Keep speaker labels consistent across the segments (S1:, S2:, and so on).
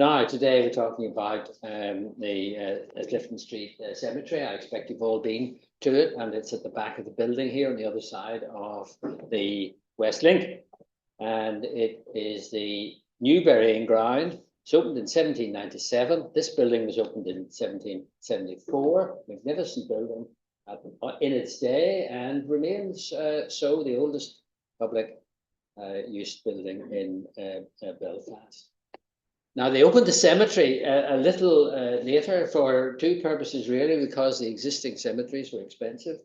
S1: Now, today we're talking about the Clifton Street Cemetery. I expect you've all been to it, and it's at the back of the building here on the other side of the West Link. And it is the new burying ground. It's opened in 1797. This building was opened in 1774. Magnificent building in its day, and remains so the oldest public use building in Belfast. Now, they opened the cemetery a little later for two purposes, really, because the existing cemeteries were expensive,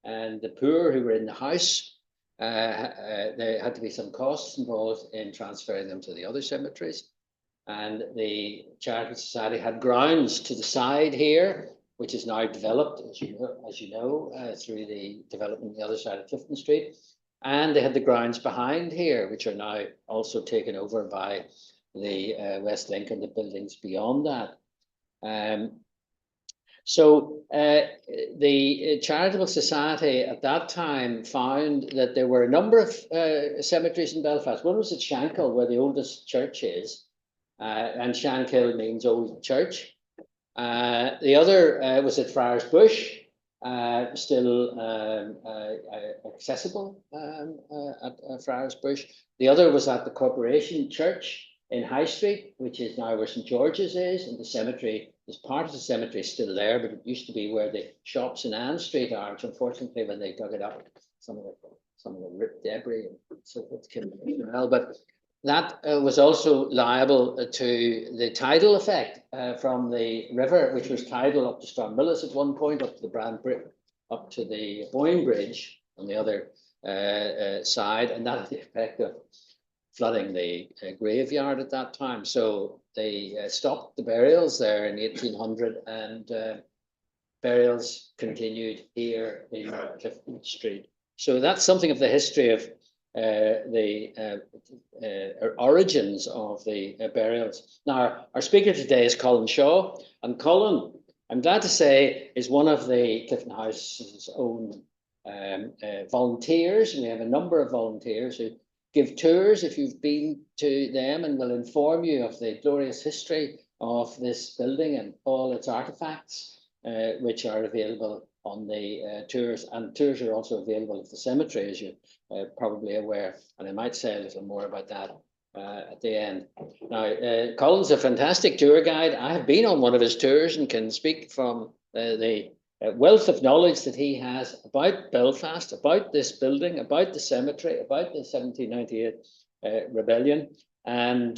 S1: and the poor who were in the house, there had to be some costs involved in transferring them to the other cemeteries. And the Charitable Society had grounds to the side here, which is now developed, as you know, through the development on the other side of Clifton Street. And they had the grounds behind here, which are now also taken over by the West Link and the buildings beyond that. So the Charitable Society at that time found that there were a number of cemeteries in Belfast. One was at Shankill, where the oldest church is, and Shankill means old church. The other was at Friars Bush, still accessible at Friars Bush. The other was at the Corporation Church in High Street, which is now where St. George's is, and the cemetery, there's part of the cemetery still there, but it used to be where the shops in Ann Street are, which unfortunately when they dug it up, some of the ripped debris and so forth came out. But that was also liable to the tidal effect from the river, which was tidal up to Stranmillis at one point, up to the up to the Boyne Bridge on the other side, and that had the effect of flooding the graveyard at that time. So they stopped the burials there in 1800, and burials continued here in Clifton Street. So that's something of the history of the origins of the burials. Now, our speaker today is Colin Shaw, and Colin, I'm glad to say, is one of the Clifton House's own volunteers. We have a number of volunteers who give tours if you've been to them, and will inform you of the glorious history of this building and all its artifacts, which are available on the tours. And tours are also available at the cemetery, as you're probably aware. And I might say a little more about that at the end. Now, Colin's a fantastic tour guide. I have been on one of his tours and can speak from the wealth of knowledge that he has about Belfast, about this building, about the cemetery, about the 1798 rebellion. And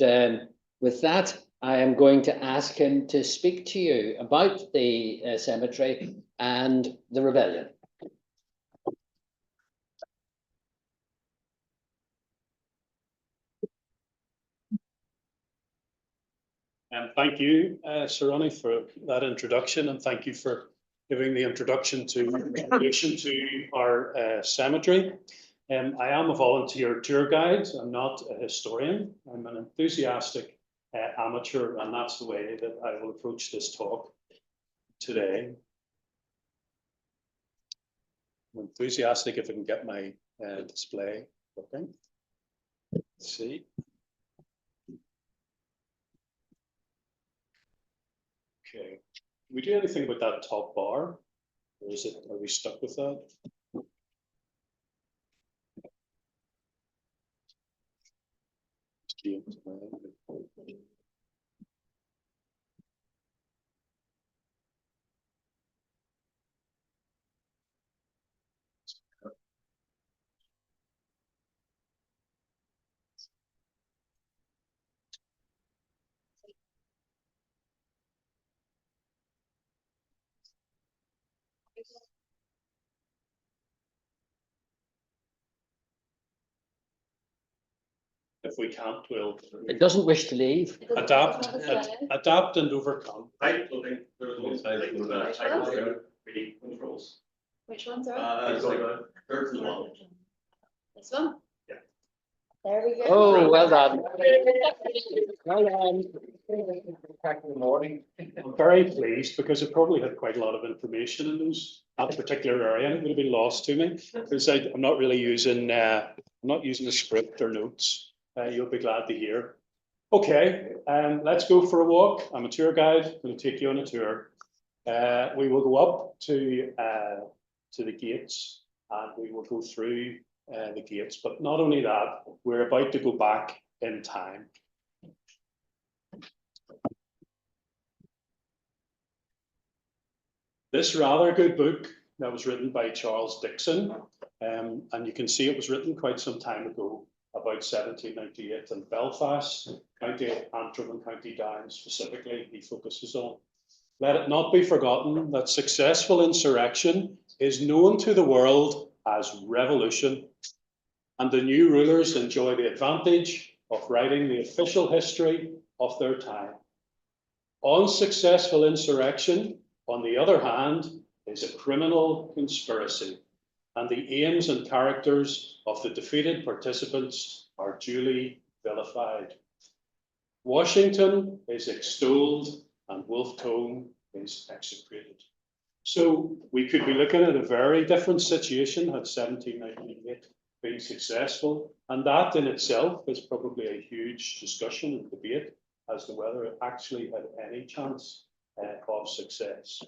S1: with that, I am going to ask him to speak to you about the cemetery and the rebellion.
S2: Thank you, Sir Ronnie, for that introduction, and thank you for giving the introduction to our cemetery. I am a volunteer tour guide. I'm not a historian. I'm an enthusiastic amateur, and that's the way that I will approach this talk today. I'm enthusiastic if I can get my display working. Let's see. Okay. Can we do anything about that top bar? Or are we stuck with that? If we can't, we'll.
S1: It doesn't wish to leave.
S2: Adapt and overcome.
S3: Controls. Which ones are? This one?
S2: Yeah.
S3: There we go.
S1: Oh, well done.
S2: Well done. In the morning. I'm very pleased because it probably had quite a lot of information in that particular area, and it would have been lost to me because I'm not really using I'm not using a script or notes. You'll be glad to hear Okay, let's go for a walk. I'm a tour guide, going to take you on a tour. We will go up to the gates and we will go through the gates, but not only that, we're about to go back in time. This rather good book that was written by Charles Dickson, and you can see it was written quite some time ago, about 1798 in Belfast, County Antrim and County Down specifically, he focuses on. Let it not be forgotten that successful insurrection is known to the world as revolution, and the new rulers enjoy the advantage of writing the official history of their time. Unsuccessful insurrection, on the other hand, is a criminal conspiracy, and the aims and characters of the defeated participants are duly vilified. Washington is extolled and Wolfe Tone is execrated. So we could be looking at a very different situation had 1798 been successful, and that in itself is probably a huge discussion and debate as to whether it actually had any chance of success.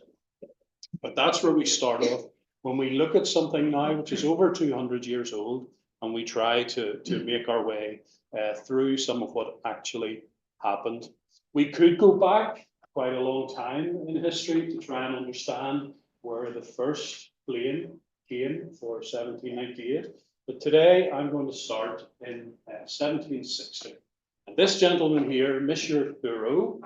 S2: But that's where we start off. When we look at something now which is over 200 years old, and we try to make our way through some of what actually happened, we could go back quite a long time in history to try and understand where the first plane came for 1798. But today I'm going to start in 1760. And this gentleman here, Monsieur Thureau,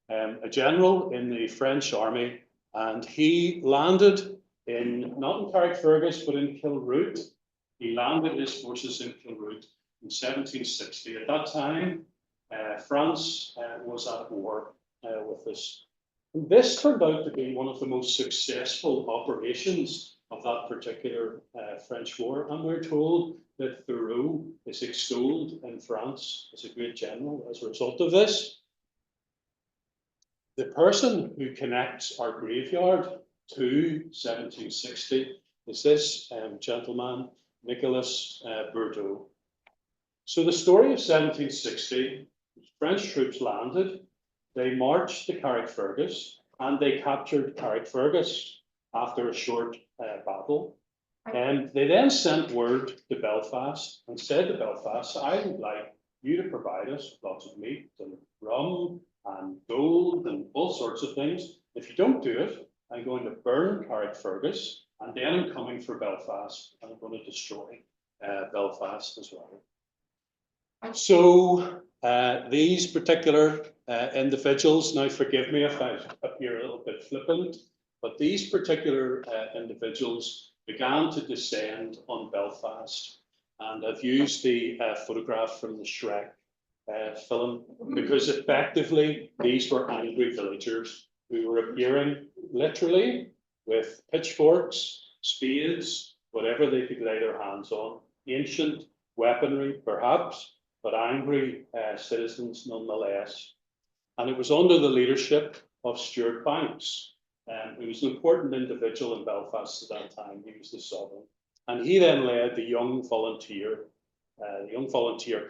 S2: a general in the French army, and he landed not in Carrickfergus, but in Kilroot. He landed his forces in Kilroot in 1760. At that time, France was at war with us. And this turned out to be one of the most successful operations of that particular French war. And we're told that Thureau is extolled in France as a great general as a result of this. The person who connects our graveyard to 1760 is this gentleman, Nicolas Bourdeaux. So the story of 1760, French troops landed, they marched to Carrickfergus, and they captured Carrickfergus after a short battle. And they then sent word to Belfast and said to Belfast, I would like you to provide us with lots of meat and rum and gold and all sorts of things. If you don't do it, I'm going to burn Carrickfergus, and then I'm coming for Belfast, and I'm going to destroy Belfast as well. So these particular individuals, now forgive me if I appear a little bit flippant, but these particular individuals began to descend on Belfast. And I've used the photograph from the Shrek film, because effectively these were angry villagers who were appearing literally with pitchforks, spades, whatever they could lay their hands on, ancient weaponry perhaps, but angry citizens nonetheless. And it was under the leadership of Stuart Banks, who was an important individual in Belfast at that time. He was the sovereign. And he then led the Young Volunteer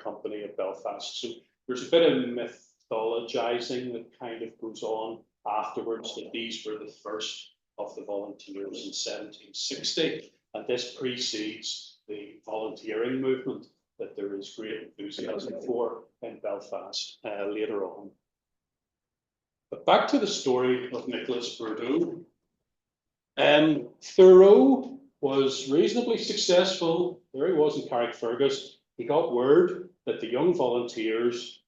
S2: Company of Belfast. So there's a bit of mythologizing that kind of goes on afterwards, that these were the first of the volunteers in 1760. And this precedes the volunteering movement that there is great enthusiasm for in Belfast later on. But back to the story of Nicolas Bourdeaux. Thureau was reasonably successful. There he was in Carrickfergus. He got word that the Young Volunteers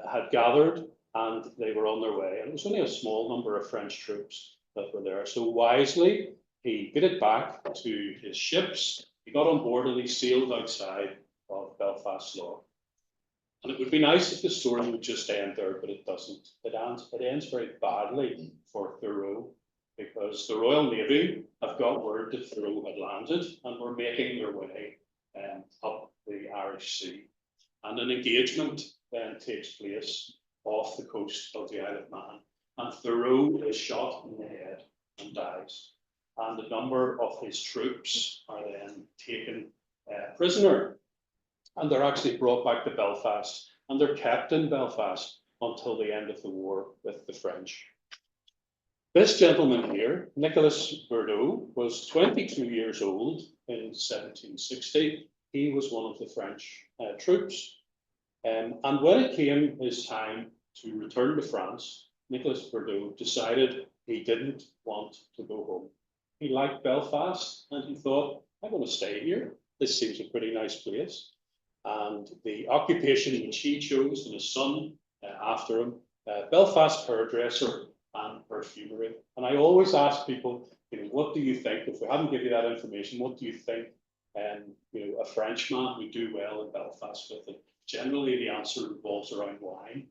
S2: had gathered and they were on their way. And it was only a small number of French troops that were there. So wisely, he headed back to his ships. He got on board and he sailed outside of Belfast Lough. And it would be nice if the story would just end there, but it doesn't. It ends very badly for Thureau, because the Royal Navy have got word that Thureau had landed and were making their way up the Irish Sea. And an engagement then takes place off the coast of the Isle of Man. And Thureau is shot in the head and dies. And a number of his troops are then taken prisoner. And they're actually brought back to Belfast and they're kept in Belfast until the end of the war with the French. This gentleman here, Nicholas Bourdeau, was 22 years old in 1760. He was one of the French troops. And when it came his time to return to France, Nicholas Bourdeau decided he didn't want to go home. He liked Belfast and he thought, I'm going to stay here. This seems a pretty nice place. And the occupation which he chose and his son after him, Belfast hairdresser and perfumery. And I always ask people, what do you think, if we haven't given you that information, what do you think a Frenchman would do well in Belfast with it? Generally, the answer revolves around wine.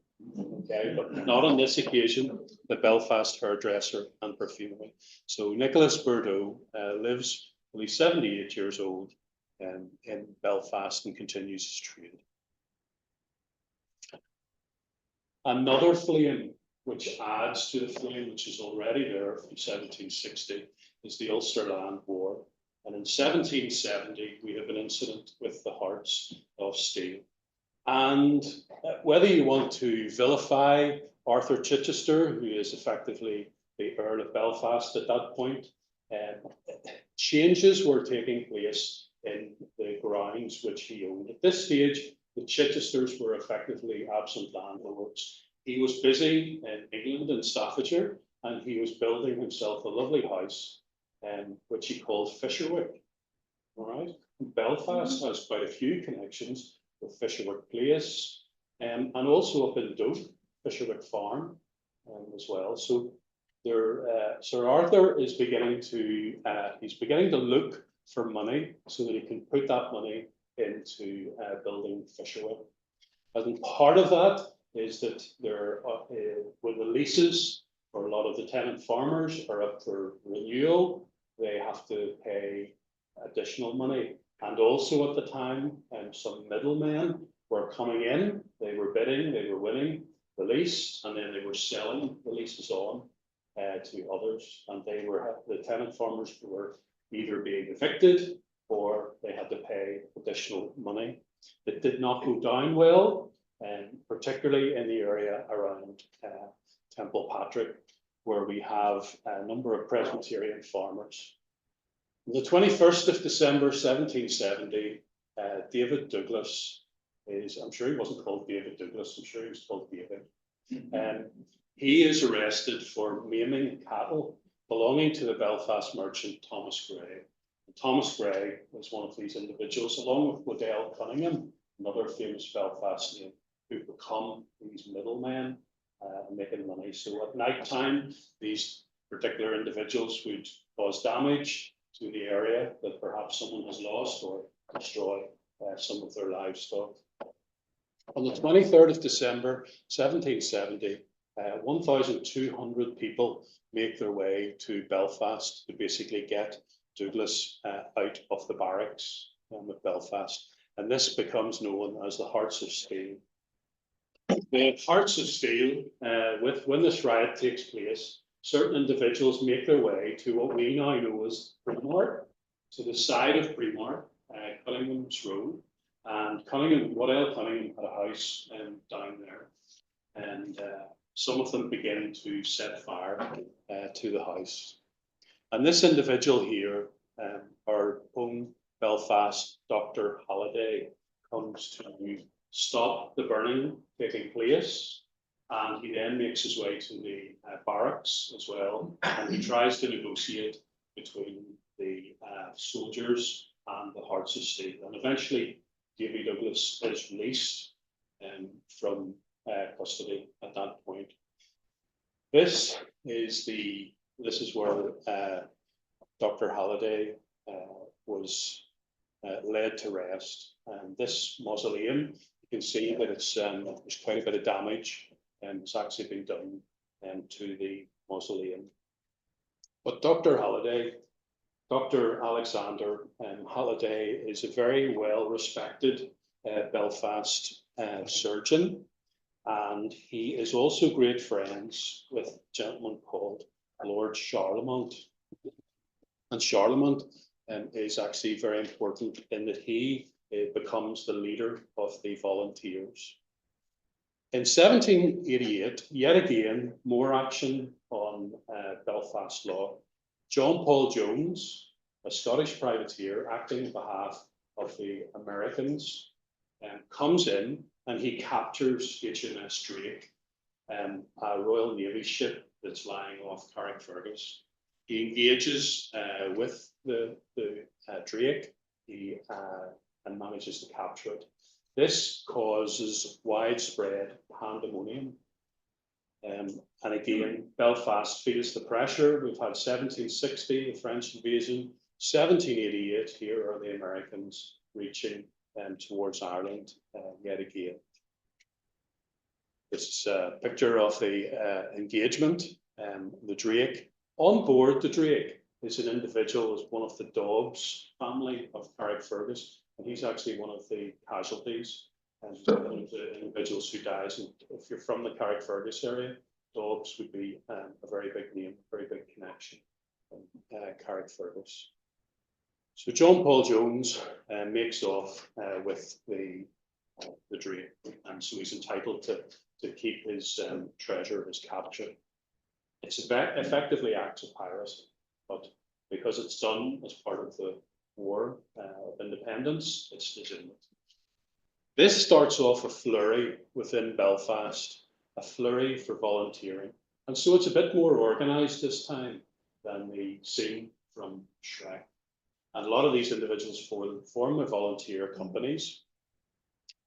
S2: Okay, but not on this occasion, the Belfast hairdresser and perfumery. So Nicholas Bourdeau lives, well, he's 78 years old in Belfast and continues his trade. Another flame which adds to the flame which is already there from 1760 is the Ulster Land War. And in 1770, we have an incident with the Hearts of Steel. And whether you want to vilify Arthur Chichester, who is effectively the Earl of Belfast at that point, changes were taking place in the grounds which he owned. At this stage, the Chichesters were effectively absent landlords. He was busy in England and Staffordshire, and he was building himself a lovely house, which he called Fisherwick. All right, Belfast has quite a few connections with Fisherwick Place, and also up in Doak, Fisherwick Farm, as well. So there, Sir Arthur is beginning to look for money so that he can put that money into building Fisherwick. And part of that is that when the leases for a lot of the tenant farmers are up for renewal, they have to pay additional money. And also at the time, some middlemen were coming in, they were bidding, they were winning the lease, and then they were selling the leases on to others. And the tenant farmers were either being evicted or they had to pay additional money. It did not go down well, particularly in the area around Temple Patrick, where we have a number of Presbyterian farmers. On the 21st of December, 1770, David Douglas I'm sure he wasn't called David Douglas, I'm sure he was called David. He is arrested for maiming cattle belonging to the Belfast merchant Thomas Gray. And Thomas Gray was one of these individuals, along with Waddell Cunningham, another famous Belfast name, who become these middlemen making money. So at night time, these particular individuals would cause damage to the area that perhaps someone has lost or destroy some of their livestock. On the 23rd of December, 1770, 1,200 people make their way to Belfast to basically get Douglas out of the barracks with Belfast. And this becomes known as the Hearts of Steel. The Hearts of Steel, when this riot takes place, certain individuals make their way to what we now know as Primark, to the side of Primark, Cunningham's Road. And Waddell Cunningham had a house down there. And some of them begin to set fire to the house. And this individual here, our own Belfast Dr. Halliday, comes to stop the burning taking place. And he then makes his way to the barracks as well. And he tries to negotiate between the soldiers and the Hearts of Steel. And eventually, Davy Douglas is released from custody at that point. This is where Dr. Halliday was laid to rest. And this mausoleum, you can see that there's quite a bit of damage, and it's actually been done to the mausoleum. But Dr. Alexander Halliday is a very well-respected Belfast surgeon, and he is also great friends with a gentleman called Lord Charlemont. And Charlemont is actually very important in that he becomes the leader of the volunteers. In 1788, yet again, more action on Belfast law. John Paul Jones, a Scottish privateer acting on behalf of the Americans, comes in and he captures HMS Drake, a Royal Navy ship that's lying off Carrickfergus. He engages with the Drake and manages to capture it. This causes widespread pandemonium. And again, Belfast feels the pressure. We've had 1760, the French invasion, 1788, here are the Americans reaching towards Ireland yet again. This is a picture of the engagement, the Drake. On board the Drake is an individual, is one of the Dobbs family of Carrickfergus, and he's actually one of the casualties and one of the individuals who dies. And if you're from the Carrickfergus area, Dobbs would be a very big name, very big connection in Carrickfergus. So John Paul Jones makes off with the Drake, and so he's entitled to keep his treasure, his capture. It's effectively acts of piracy, but because it's done as part of the War of Independence, it's legitimate. This starts off a flurry within Belfast, a flurry for volunteering. And so it's a bit more organised this time than the scene from Shrek. And a lot of these individuals form their volunteer companies.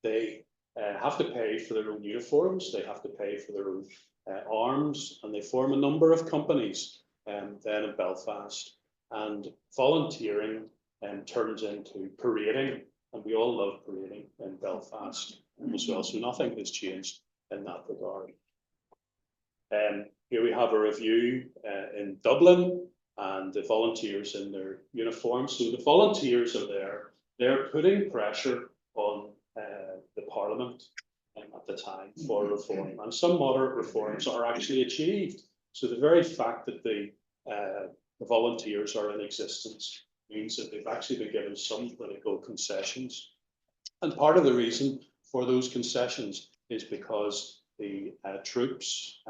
S2: They have to pay for their own uniforms, they have to pay for their own arms, and they form a number of companies then in Belfast. And volunteering turns into parading, and we all love parading in Belfast as well, so nothing has changed in that regard. Here we have a review in Dublin, and the volunteers in their uniforms. So the volunteers are there, they're putting pressure on the Parliament at the time for reform, and some moderate reforms are actually achieved. So the very fact that the volunteers are in existence means that they've actually been given some political concessions. And part of the reason for those concessions is because the troops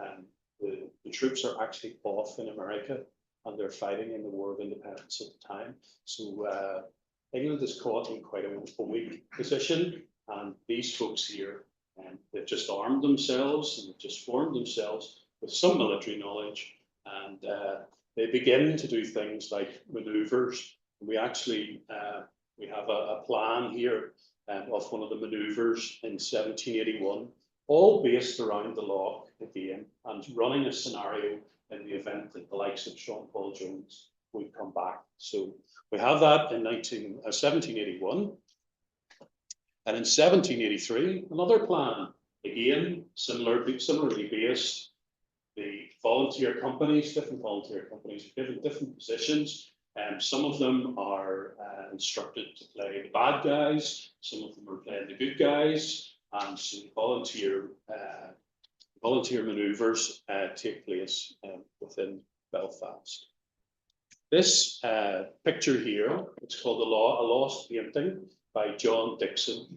S2: are actually off in America, and they're fighting in the War of Independence at the time. So England is caught in quite a weak position, and these folks here, they've just armed themselves and they've just formed themselves with some military knowledge, and they begin to do things like manoeuvres. We actually we have a plan here of one of the manoeuvres in 1781, all based around the lock again, and running a scenario in the event that the likes of John Paul Jones would come back. So we have that in 1781. And in 1783, another plan, again, similarly based. The volunteer companies, different volunteer companies, are given different positions. Some of them are instructed to play the bad guys, some of them are playing the good guys, and so volunteer manoeuvres take place within Belfast. This picture here, it's called A Lost Painting by John Dixon,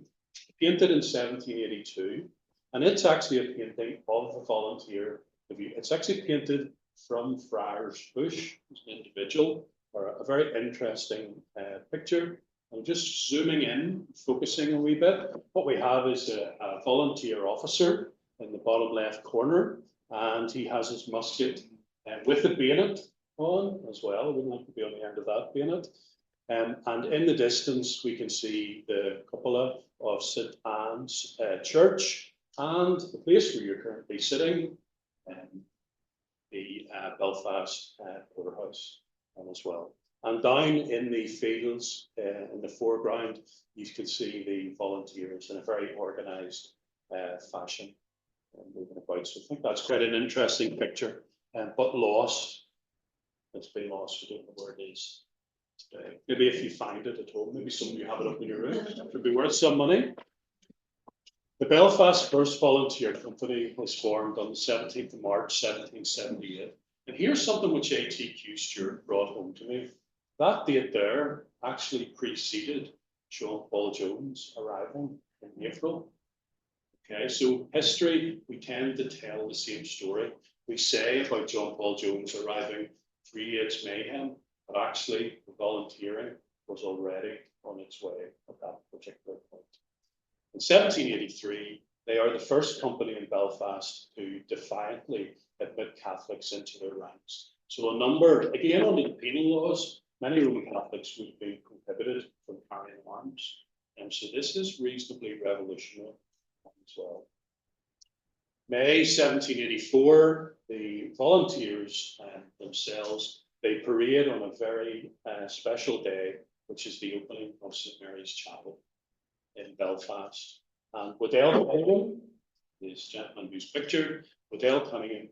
S2: painted in 1782, and it's actually a painting of a volunteer. It's actually painted from Friars Bush, as an individual, or a very interesting picture. I'm just zooming in, focusing a wee bit. What we have is a volunteer officer in the bottom left corner, and he has his musket with the bayonet on as well. We wouldn't like to be on the end of that bayonet. And in the distance, we can see the cupola of St. Anne's Church, and the place where you're currently sitting, the Belfast Porterhouse as well. And down in the fields, in the foreground, you can see the volunteers in a very organised fashion moving about. So I think that's quite an interesting picture, but lost. It's been lost. I don't know where it is today. Maybe if you find it at home, maybe some of you have it up in your room. It could be worth some money. The Belfast First Volunteer Company was formed on the 17th of March, 1778. And here's something which A.T.Q. Stewart brought home to me. That date there actually preceded John Paul Jones arriving in April. Okay, so history, we tend to tell the same story. We say about John Paul Jones arriving 3/8 mayhem, but actually the volunteering was already on its way at that particular point. In 1783, they are the first company in Belfast to defiantly admit Catholics into their ranks. So a number, again, under the penal laws, many Roman Catholics would be prohibited from carrying arms. And so this is reasonably revolutionary as well. May 1784, the volunteers themselves, they parade on a very special day, which is the opening of St. Mary's Chapel in Belfast. And Waddell Cunningham, this gentleman who's pictured, Waddell Cunningham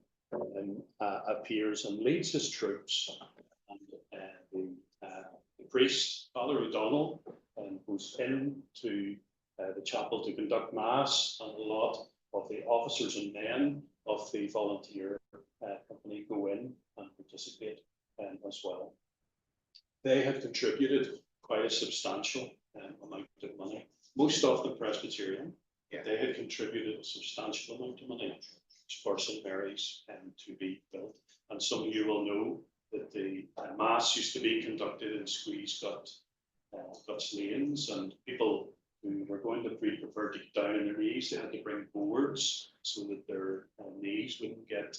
S2: appears and leads his troops. And the priest, Father O'Donnell, goes into the chapel to conduct mass, and a lot of the officers and men of the volunteer company go in and participate as well. They have contributed quite a substantial amount of money. Most of the Presbyterian, they had contributed a substantial amount of money for St. Mary's to be built. And some of you will know that the mass used to be conducted in squeeze guts lanes, and people who were going to prefer to get down on their knees, they had to bring boards so that their knees wouldn't get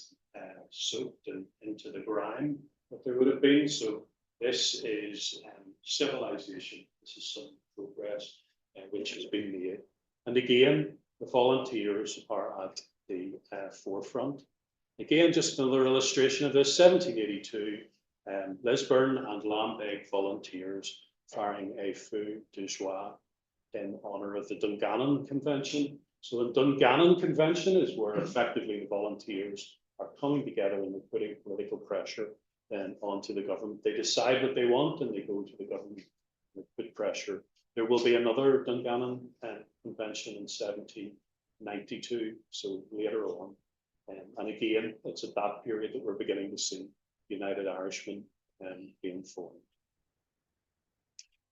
S2: soaked and into the grime that there would have been. So this is civilization. This is some progress which has been made. And again, the volunteers are at the forefront. Again, just another illustration of this, 1782, Lisburn and Lambeg volunteers firing a feu de joie in honour of the Dungannon Convention. So the Dungannon Convention is where effectively the volunteers are coming together and they're putting political pressure onto the government. They decide what they want and they go to the government and put pressure. There will be another Dungannon Convention in 1792, so later on. And again, it's at that period that we're beginning to see United Irishmen being formed.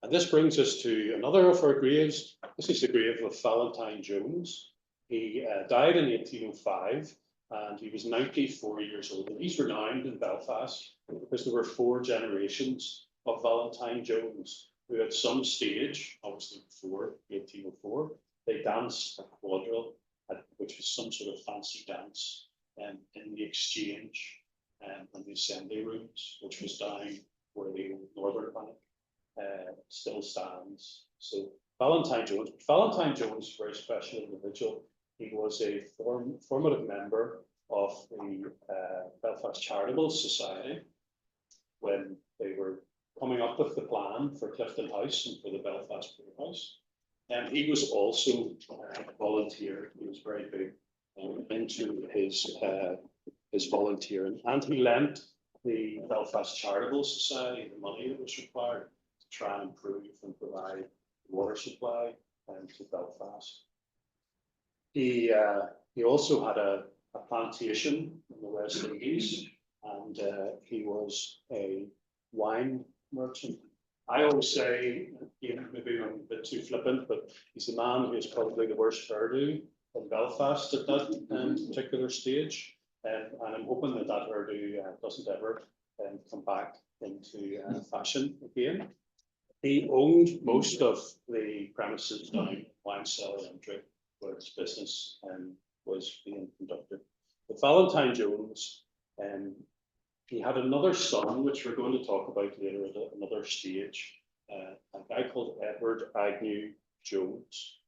S2: And this brings us to another of our graves. This is the grave of Valentine Jones. He died in 1805 and he was 94 years old. And he's renowned in Belfast because there were 4 generations of Valentine Jones who at some stage, obviously before 1804, they danced a quadrille, which was some sort of fancy dance in the Exchange and the Assembly Rooms, which was down where the old Northern Bank still stands. So Valentine Jones is a very special individual. He was a formative member of the Belfast Charitable Society when they were coming up with the plan for Clifton House and for the Belfast Poor House. And he was also a volunteer. He was very big into his volunteering, and he lent the Belfast Charitable Society the money that was required to try and improve and provide water supply to Belfast. He also had a plantation in the West Indies, and he was a wine merchant. I always say, maybe I'm a bit too flippant, but he's the man who is probably the worst hairdo in Belfast at that particular stage. And I'm hoping that hairdo doesn't ever come back into fashion again. He owned most of the premises down Wine Cellar Entry, where his business was being conducted. But Valentine Jones, he had another son, which we're going to talk about later at another stage, a guy called Edward Agnew Jones.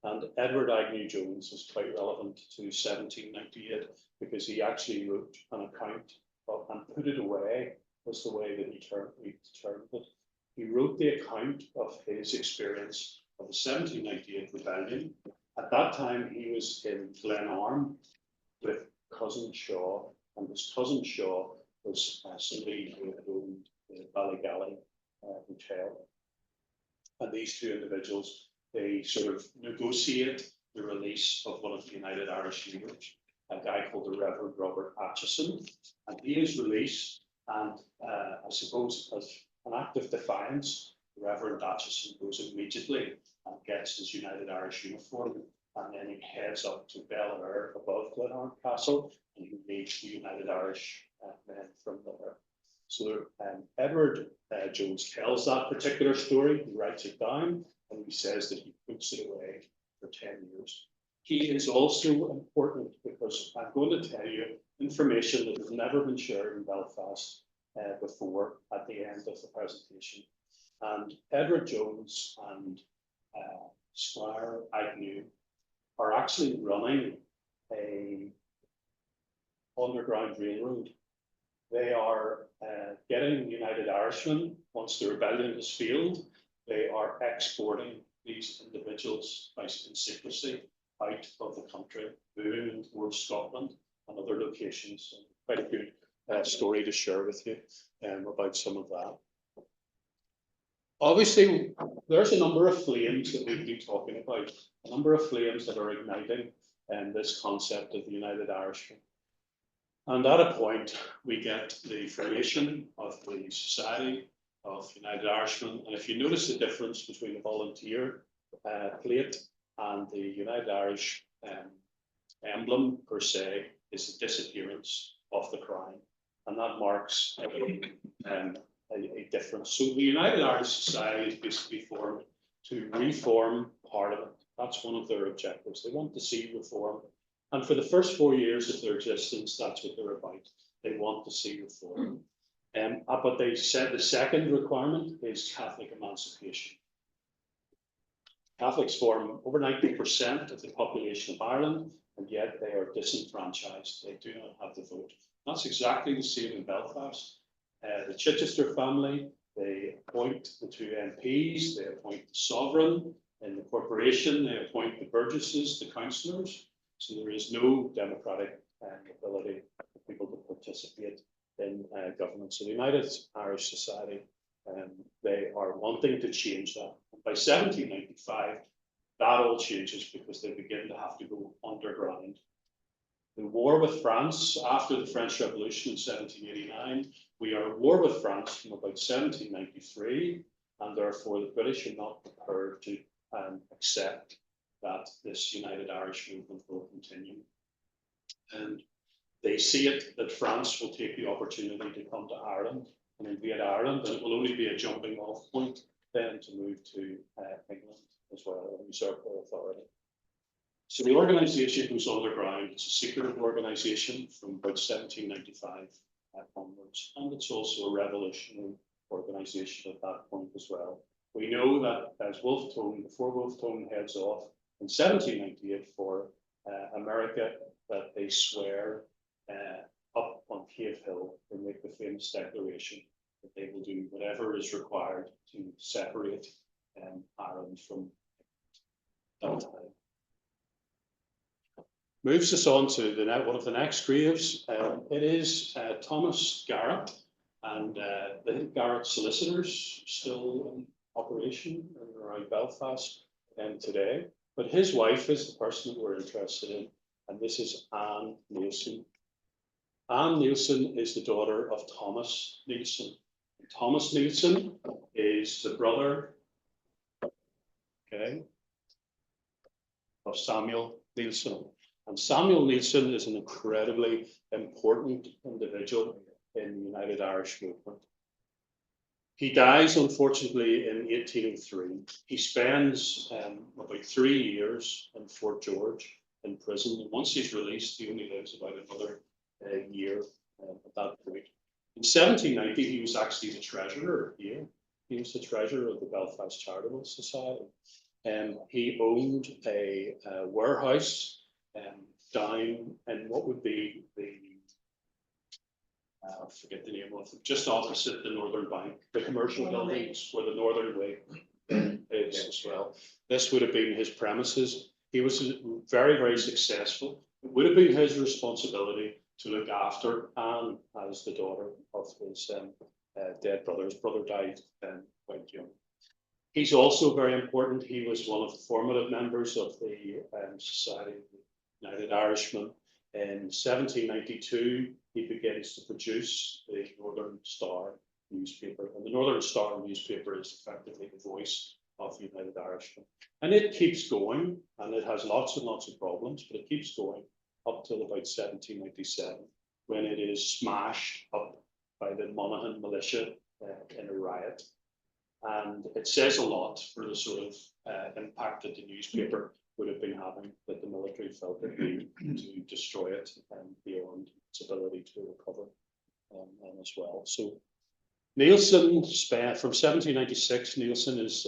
S2: And Edward Agnew Jones is quite relevant to 1798 because he actually wrote an account of, and put it away, was the way that he termed it. He wrote the account of his experience of the 1798 rebellion. At that time, he was in Glenarm with Cousin Shaw, and his Cousin Shaw was somebody who had owned the Ballygally Hotel. And these 2 individuals, they sort of negotiate the release of one of the United Irish leaders, a guy called the Reverend Robert Aitchison. And he is released, and I suppose as an act of defiance, the Reverend Aitchison goes immediately and gets his United Irish uniform, and then he heads up to Bel-Air above Glenarm Castle, and he leads the United Irish men from there. So Edward Jones tells that particular story, he writes it down, and he says that he puts it away for 10 years. He is also important because I'm going to tell you information that has never been shared in Belfast before at the end of the presentation. And Edward Jones and Squire Agnew are actually running a underground railroad. They are getting United Irishmen, once the rebellion has failed, they are exporting these individuals in secrecy out of the country, moving them towards Scotland and other locations. Quite a good story to share with you about some of that. Obviously, there's a number of flames that we've been talking about, a number of flames that are igniting this concept of the United Irishman. And at a point, we get the formation of the Society of United Irishmen. And if you notice the difference between the volunteer plate and the United Irish emblem per se, is the disappearance of the crown. And that marks a difference. So the United Irish Society is basically formed to reform Parliament. That's one of their objectives. They want to see reform. And for the first 4 years of their existence, that's what they're about. They want to see reform. But they said the second requirement is Catholic emancipation. Catholics form over 90% of the population of Ireland, and yet they are disenfranchised. They do not have the vote. That's exactly the same in Belfast. The Chichester family, they appoint the 2 MPs, they appoint the sovereign. In the corporation, they appoint the burgesses, the councillors. So there is no democratic ability for people to participate in government. So the United Irish Society, they are wanting to change that. And by 1795, that all changes because they begin to have to go underground. The war with France, after the French Revolution in 1789, we are at war with France from about 1793, and therefore the British are not prepared to accept that this United Irish movement will continue. And they see it that France will take the opportunity to come to Ireland and invade Ireland, and it will only be a jumping off point then to move to England as well and usurp their authority. So the organisation goes underground. It's a secretive organisation from about 1795 onwards, and it's also a revolutionary organisation at that point as well. We know that as Wolfe Tone, before Wolfe Tone heads off in 1798 for America, that they swear up on Cave Hill, they make the famous declaration that they will do whatever is required to separate Ireland from that time. Moves us on to one of the next graves. It is Thomas Garrett, and the Garrett solicitors still in operation around Belfast today. But his wife is the person that we're interested in, and this is Anne Neilson. Anne Neilson is the daughter of Thomas Neilson. Thomas Neilson is the brother, of Samuel Neilson. And Samuel Neilson is an incredibly important individual in the United Irish movement. He dies, unfortunately, in 1803. He spends about 3 years in Fort George in prison. And once he's released, he only lives about another year at that point. In 1790, he was actually the treasurer here. He was the treasurer of the Belfast Charitable Society. He owned a warehouse down in what would be the, I forget the name of it, just opposite the Northern Bank, the commercial buildings where the Northern Way is as well. This would have been his premises. He was very, very successful. It would have been his responsibility to look after Anne as the daughter of his dead brother. His brother died quite young. He's also very important. He was one of the formative members of the Society of the United Irishmen. In 1792, he begins to produce the Northern Star newspaper. And the Northern Star newspaper is effectively the voice of of United Irishmen. And it keeps going, and it has lots and lots of problems, but it keeps going up till about 1797, when it is smashed up by the Monaghan militia in a riot. And it says a lot for the sort of impact that the newspaper would have been having, that the military felt the need to destroy it beyond its ability to recover as well. So Nielsen spent from 1796. Nielsen is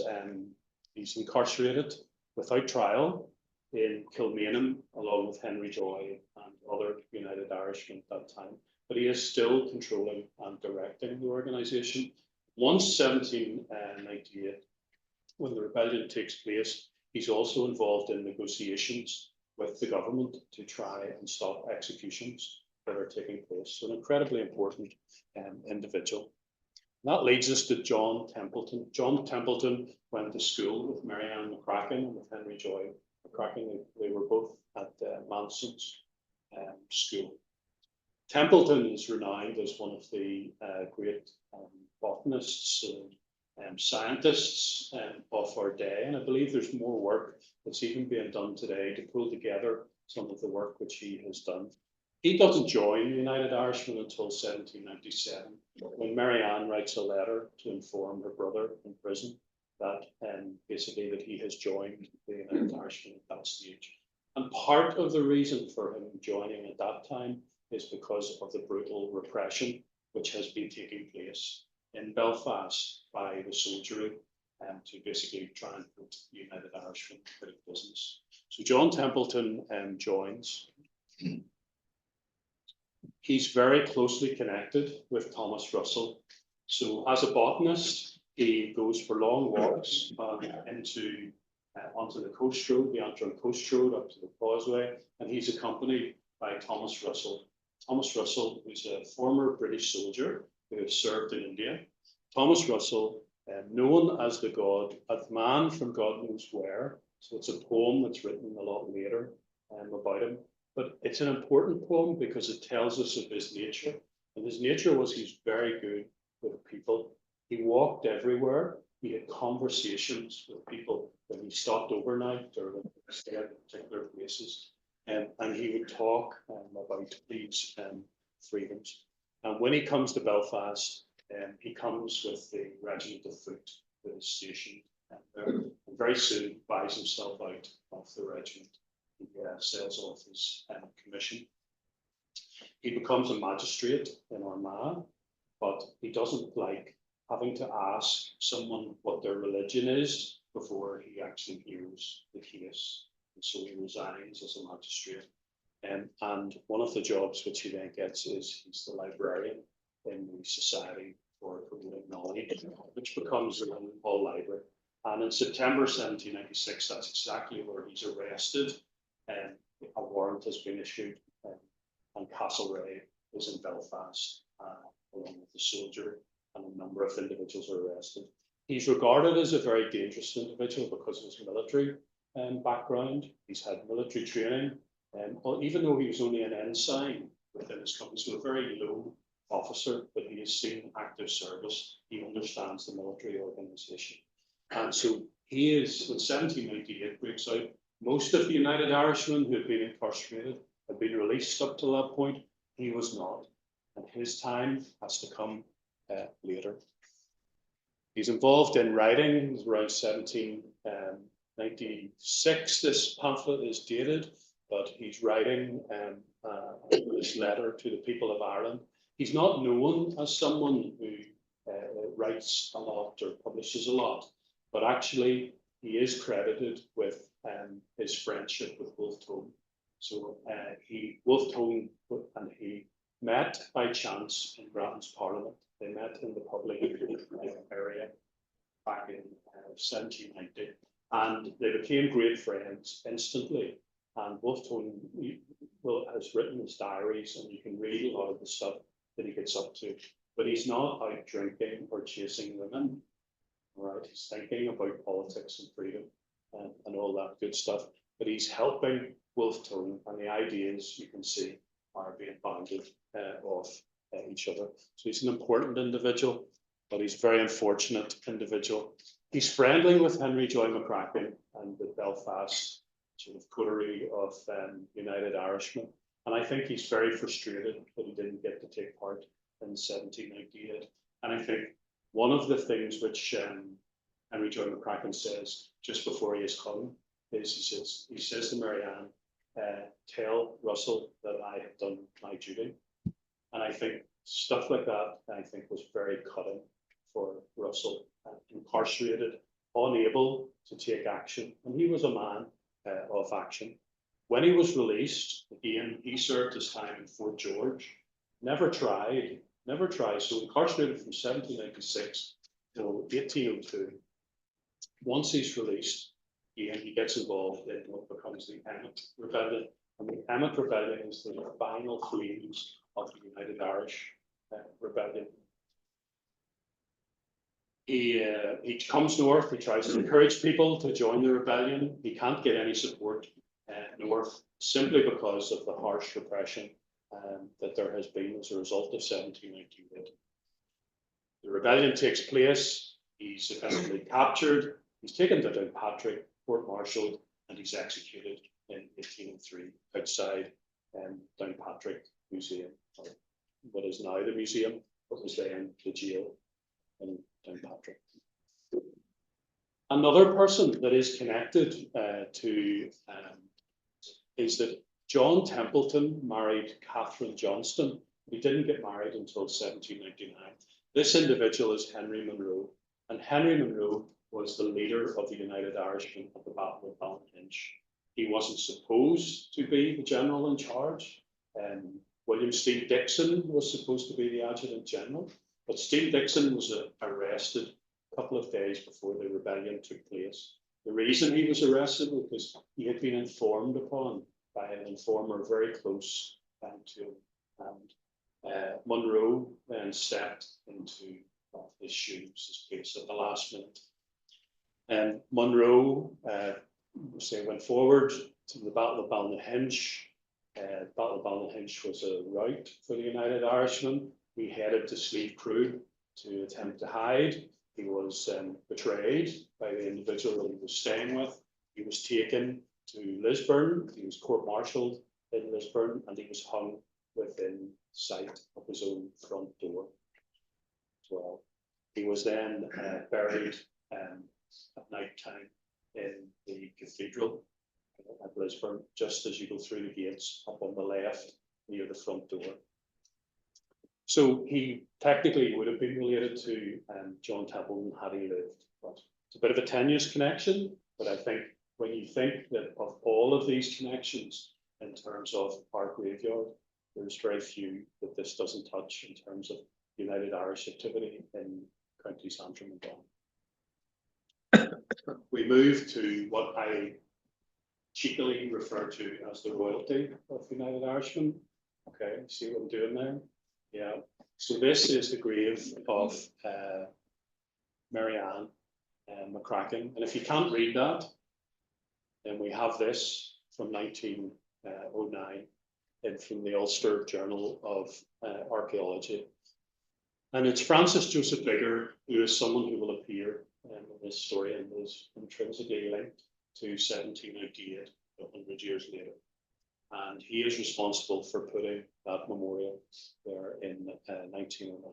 S2: he's incarcerated without trial in Kilmainham, along with Henry Joy and other United Irishmen at that time. But he is still controlling and directing the organisation. Once 1798, when the rebellion takes place, he's also involved in negotiations with the government to try and stop executions that are taking place. So an incredibly important individual. And that leads us to John Templeton. John Templeton went to school with Mary Ann McCracken and with Henry Joy McCracken. They were both at Manson's school. Templeton is renowned as one of the great botanists and scientists of our day, and I believe there's more work that's even being done today to pull together some of the work which he has done. He doesn't join the United Irishmen until 1797, when Mary Ann writes a letter to inform her brother in prison that basically that he has joined the United Irishmen at that stage. And part of the reason for him joining at that time is because of the brutal repression which has been taking place in Belfast by the soldiery to basically try and put the United Irishmen out of business. So John Templeton joins. He's very closely connected with Thomas Russell. So as a botanist, he goes for long walks onto the coast road, the Antrim coast road up to the causeway, and he's accompanied by Thomas Russell. Thomas Russell was a former British soldier who had served in India. Thomas Russell, known as the man from God knows where. So it's a poem that's written a lot later about him. But it's an important poem because it tells us of his nature. And his nature was he's very good with people. He walked everywhere. He had conversations with people when he stopped overnight or when he stayed at particular places. And he would talk about these freedoms. And when he comes to Belfast, he comes with the regiment of foot that is stationed there, and very soon buys himself out of the regiment. He sells off his commission. He becomes a magistrate in Armagh, but he doesn't like having to ask someone what their religion is before he actually hears the case. And so he resigns as a magistrate. And one of the jobs which he then gets is he's the librarian in the Society for Promoting Knowledge, which becomes the London Hall Library. And in September 1796, that's exactly where he's arrested. A warrant has been issued, and Castlereagh is in Belfast, along with the soldier, and a number of individuals are arrested. He's regarded as a very dangerous individual because of his military background. He's had military training, even though he was only an ensign within his company, so a very low officer, but he has seen active service. He understands the military organization. And so he is, when 1798 breaks out, most of the United Irishmen who had been incarcerated had been released up to that point. He was not. And his time has to come later. He's involved in writing around 1796. This pamphlet is dated, but he's writing this letter to the people of Ireland. He's not known as someone who writes a lot or publishes a lot, but actually he is credited with his friendship with Wolfe Tone. So Wolfe Tone and he met by chance in Grattan's Parliament. They met in the public area back in 1790, and they became great friends instantly. And Wolfe Tone has written his diaries, and you can read a lot of the stuff that he gets up to. But he's not out drinking or chasing women. Right? He's thinking about politics and freedom and all that good stuff. But he's helping Wolfe Tone, and the ideas you can see are being bounded off each other. So he's an important individual, but he's a very unfortunate individual He's friendly with Henry Joy McCracken and the Belfast sort of coterie of United Irishmen. And I think he's very frustrated that he didn't get to take part in 1798. And I think one of the things which Henry Joy McCracken says just before he is hung is he says to Marianne, tell Russell that I have done my duty. And I think stuff like that, I think, was very cutting for Russell, incarcerated, unable to take action. And he was a man of action. When he was released, again, he served his time in Fort George, never tried. So incarcerated from 1796 till 1802. Once he's released, he gets involved in what becomes the Emmet Rebellion. And the Emmet Rebellion is the final flames of the United Irish Rebellion. He comes north, he tries to encourage people to join the rebellion. He can't get any support north simply because of the harsh repression that there has been as a result of 1798. The rebellion takes place, he's eventually captured, he's taken to Downpatrick, court-martialed, and he's executed in 1803 outside Downpatrick Museum, or what is now the museum, but was then the jail in Downpatrick. Another person that is connected to is that John Templeton married Catherine Johnston. He didn't get married until 1799. This individual is Henry Munro, and Henry Munro was the leader of the United Irishmen at the Battle of Ballyhinch. He wasn't supposed to be the general in charge. William Steele Dixon was supposed to be the adjutant general, but Steele Dixon was arrested a couple of days before the rebellion took place. The reason he was arrested was because he had been informed upon by an informer very close to him. And Munro then stepped into his shoes, his place at the last minute. And Munro went forward to the Battle of Ballyhinch. Battle of Ballyhinch was a rout for the United Irishmen. He headed to Slieve Croob to attempt to hide. He was betrayed by the individual that he was staying with. He was taken to Lisburn. He was court-martialed in Lisburn, and he was hung within sight of his own front door as well. He was then buried at night time in the cathedral at Lisburn, just as you go through the gates up on the left near the front door. So he technically would have been related to John Templeton had he lived, but it's a bit of a tenuous connection. But I think when you think that of all of these connections in terms of our graveyard, there's very few that this doesn't touch in terms of United Irish activity in Counties Antrim and Down. We move to what I cheekily refer to as the royalty of United Irishmen. Okay, see what I'm doing there? Yeah. So this is the grave of Marianne McCracken. And if you can't read that, then we have this from 1909 and from the Ulster Journal of Archaeology. And it's Francis Joseph Biggar, who is someone who will appear in this story and is intrinsically linked to 1798, 100 years later. And he is responsible for putting that memorial there in 1909.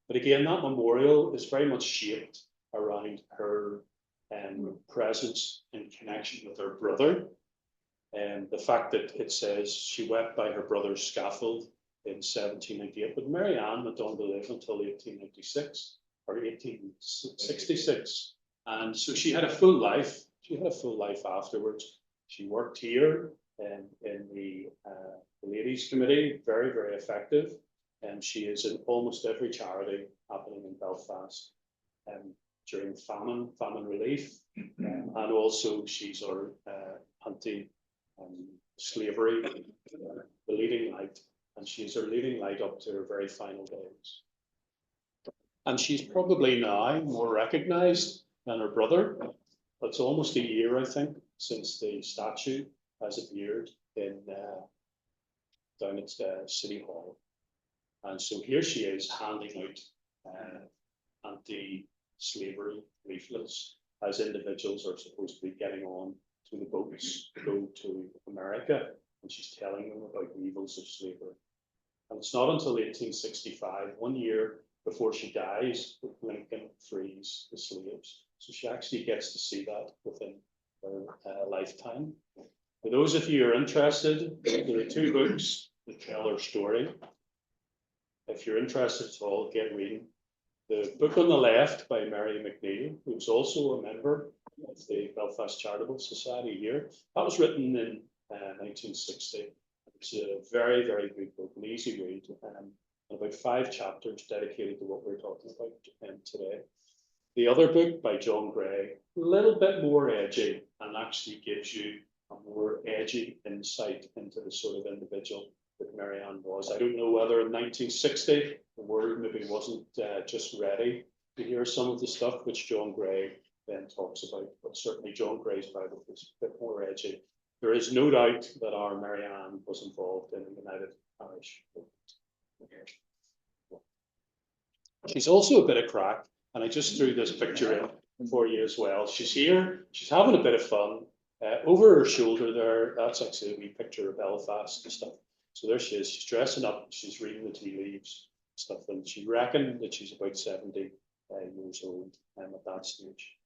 S2: But again, that memorial is very much shaped around her presence in connection with her brother. And the fact that it says she wept by her brother's scaffold in 1798, but Marianne went on to live until 1896 or 1866. And so she had a full life. She had a full life afterwards. She worked here in the ladies committee, very, very effective. And she is in almost every charity happening in Belfast during famine relief. And also she's our anti-slavery, the leading light. And she's our leading light up to her very final days. And she's probably now more recognized than her brother. It's almost a year, I think, since the statue has appeared in down at City Hall. And so here she is handing out anti-slavery leaflets as individuals are supposed to be getting on to the boats to go to America, and she's telling them about the evils of slavery. And it's not until 1865, 1 year before she dies, that Lincoln frees the slaves. So she actually gets to see that within her lifetime. For those of you who are interested, there are 2 books that tell her story. If you're interested at all, get reading. The book on the left by Mary McNeil, who's also a member of the Belfast Charitable Society here, that was written in 1960. It's a very, very good book, an easy read, and about 5 chapters dedicated to what we're talking about today. The other book by John Gray, a little bit more edgy, and actually gives you a more edgy insight into the sort of individual that Marianne was. I don't know whether in 1960 the world maybe wasn't just ready to hear some of the stuff which John Gray then talks about, but certainly John Gray's Bible is a bit more edgy. There is no doubt that our Marianne was involved in the United Irish Movement. She's also a bit of crack, and I just threw this picture in for you as well. She's here, she's having a bit of fun. Over her shoulder there, that's actually a wee picture of Belfast and stuff. So there she is, she's dressing up, she's reading the tea leaves and stuff, and she reckoned that she's about 70 years old at that stage.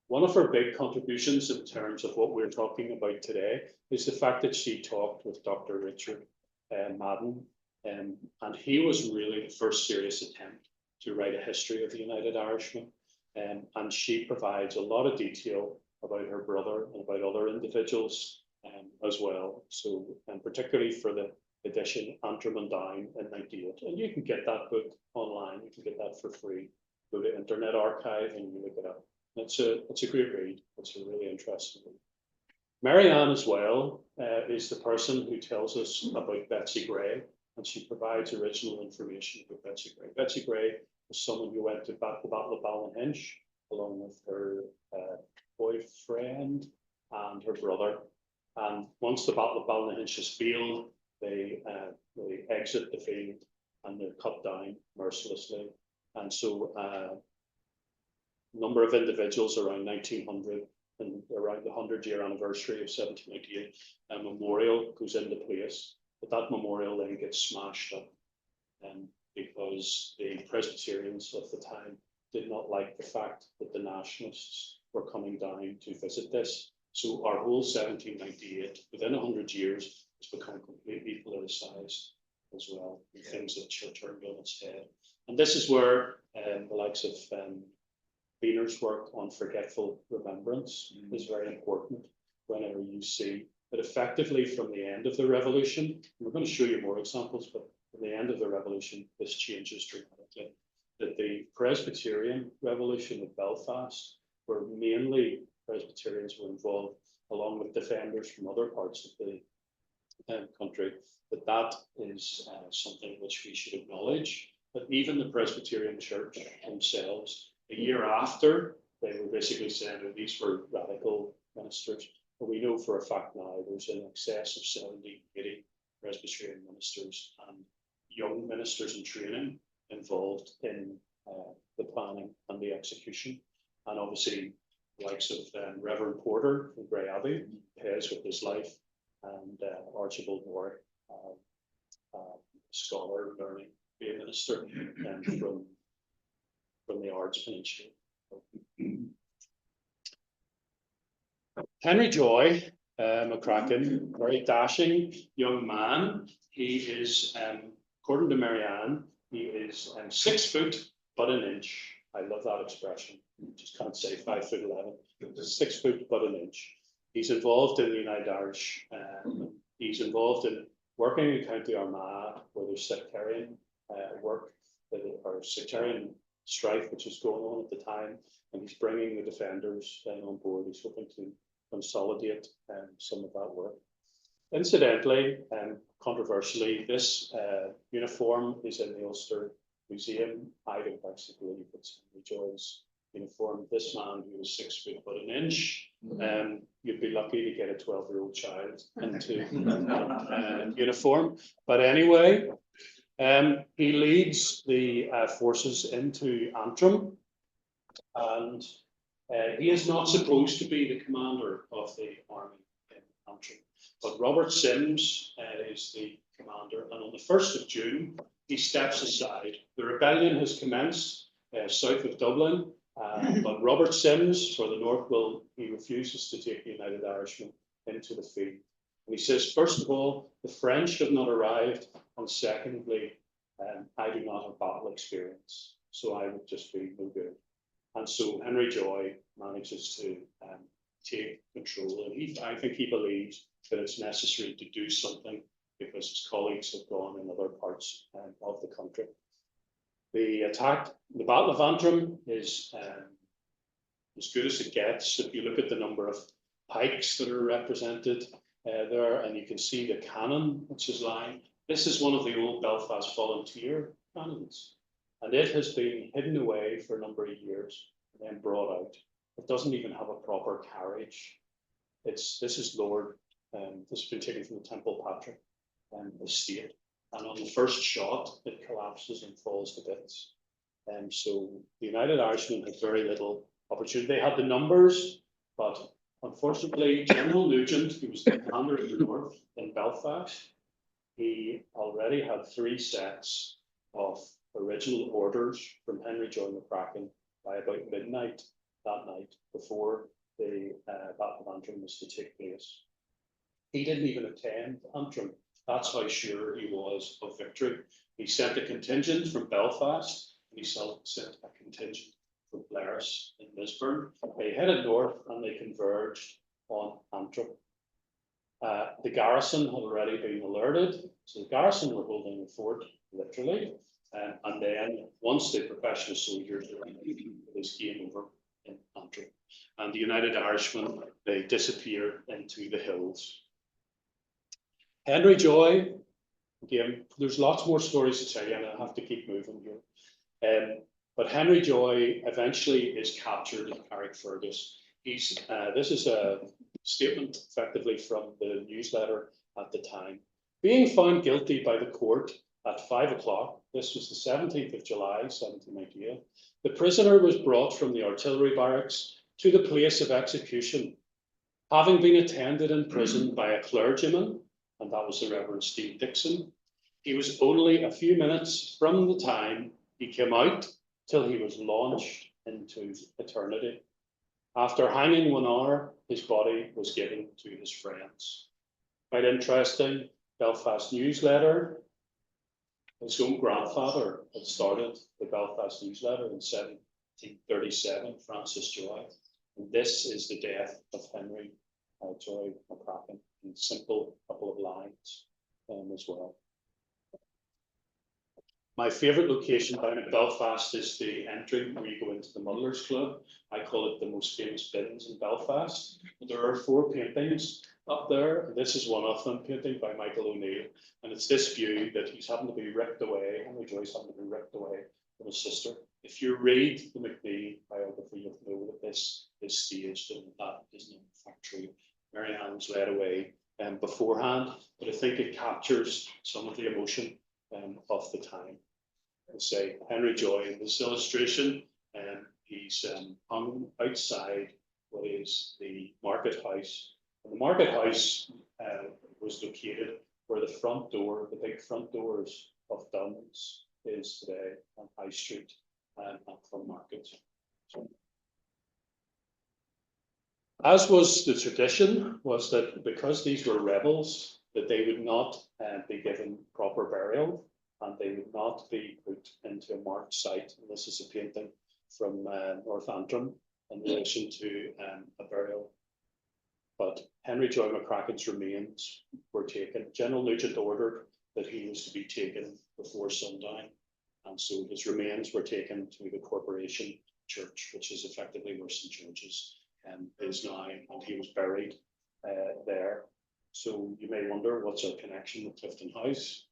S2: One of her big contributions in terms of what we're talking about today is the fact that she talked with Dr. Richard Madden, and he was really the first serious attempt to write a history of the United Irishmen, and she provides a lot of detail about her brother and about other individuals as well. So, and particularly for the edition Antrim and Down in '98, and you can get that book online. You can get that for free. Go to Internet Archive and you look it up. It's a great read. It's a really interesting read. Marianne as well is the person who tells us about Betsy Gray, and she provides original information about Betsy Gray. Betsy Gray was someone who went to the Battle of Ballynahinch along with her boyfriend and her brother. And once the Battle of Ballynahinch is field, they exit the field and they're cut down mercilessly. And so a number of individuals around 1900 and around the 100-year anniversary of 1798, a memorial goes into place, but that memorial then gets smashed up because the Presbyterians of the time did not like the fact that the nationalists were coming down to visit this. So our whole 1798, within 100 years, has become completely politicized as well. Yeah. Things that turned on its head. And this is where the likes of Wiener's work on forgetful remembrance is very important whenever you see that effectively from the end of the revolution, and we're going to show you more examples, but from the end of the revolution, this changes dramatically. That the Presbyterian Revolution of Belfast, where mainly Presbyterians were involved, along with defenders from other parts of the country, that is something which we should acknowledge. But even the Presbyterian Church themselves, a year after, they were basically saying that these were radical ministers. But we know for a fact now there's in excess of 70, 80 Presbyterian ministers and young ministers in training involved in the planning and the execution. And obviously, the likes of Reverend Porter from Grey Abbey pays with his life, and Archibald Warwick, scholar learning to be a minister from the Ards Peninsula. Henry Joy McCracken, very dashing young man. He is, according to Marianne, he is 6 foot but an inch. I love that expression. Just can't say 5'11". 6 foot but an inch. He's involved in the United Irish. He's involved in working in County Armagh, where there's sectarian work, or sectarian strife, which is going on at the time, and he's bringing the defenders on board. He's hoping to consolidate some of that work. Incidentally, controversially, this uniform is in the Ulster Museum. I don't actually believe it's Henry Joy's uniform. This man, who was 6 foot but an inch, you'd be lucky to get a 12-year-old child into uniform. But anyway, he leads the forces into Antrim, and He is not supposed to be the commander of the army in Antrim, but Robert Sims is the commander, and on the 1st of June, he steps aside. The rebellion has commenced south of Dublin, but Robert Sims for the North he refuses to take the United Irishmen into the field. And he says, first of all, the French have not arrived, and secondly, I do not have battle experience, so I would just be no good. And so Henry Joy manages to take control, and I think he believes that it's necessary to do something because his colleagues have gone in other parts of the country. The Battle of Antrim is as good as it gets. If you look at the number of pikes that are represented there, and you can see the cannon which is lying. This is one of the old Belfast volunteer cannons, and it has been hidden away for a number of years and then brought out. It doesn't even have a proper carriage. This is lowered. This has been taken from the Temple Patrick estate, and on the first shot, it collapses and falls to bits. So the United Irishmen had very little opportunity. They had the numbers, but unfortunately, General Nugent, who was the commander of the North in Belfast, he already had 3 sets of original orders from Henry Joy McCracken by about midnight that night before the Battle of Antrim was to take place. He didn't even attend Antrim. That's how sure he was of victory. He sent a contingent from Belfast, and he sent a contingent from Blaris in Lisburn. They headed north and they converged on Antrim. The garrison had already been alerted, so the garrison were holding the fort, literally, and then once the professional soldiers arrived, it was game over in Antrim. And the United Irishmen, they disappeared into the hills. Henry Joy, again, there's lots more stories to tell you, and I have to keep moving here. But Henry Joy eventually is captured in Carrickfergus. This is a statement effectively from the newsletter at the time. Being found guilty by the court at 5 o'clock, this was the 17th of July, 1798, the prisoner was brought from the artillery barracks to the place of execution, having been attended in prison by a clergyman, and that was the Reverend Steve Dixon. He was only a few minutes from the time he came out till he was launched into eternity. After hanging 1 hour, his body was given to his friends. Quite interesting, Belfast Newsletter. His own grandfather had started the Belfast Newsletter in 1737, Francis Joy. And this is the death of Henry Joy McCracken, in a simple couple of lines as well. My favourite location down in Belfast is the entry where you go into the Muddlers Club. I call it the most famous bins in Belfast. There are 4 paintings up there. This is one of them, painting by Michael O'Neill. And it's this view that he's having to be ripped away, Henry Joy's having to be ripped away from his sister. If you read the Macbeth biography, you'll know that this is staged and that is not factory. Mary Ann was led away beforehand, but I think it captures some of the emotion of the time. I say Henry Joy in this illustration, he's hung outside what is the market house. And the market house was located where the front door, the big front doors of Dunn's is today on High Street and from Market. As was the tradition, was that because these were rebels, that they would not be given proper burial, and they would not be put into a marked site. And this is a painting from North Antrim in relation to a burial. But Henry Joy McCracken's remains were taken. General Nugent ordered that he was to be taken before sundown, and so his remains were taken to the Corporation Church, which is effectively where St George's is now, and he was buried there. So you may wonder, what's our connection with Clifton House?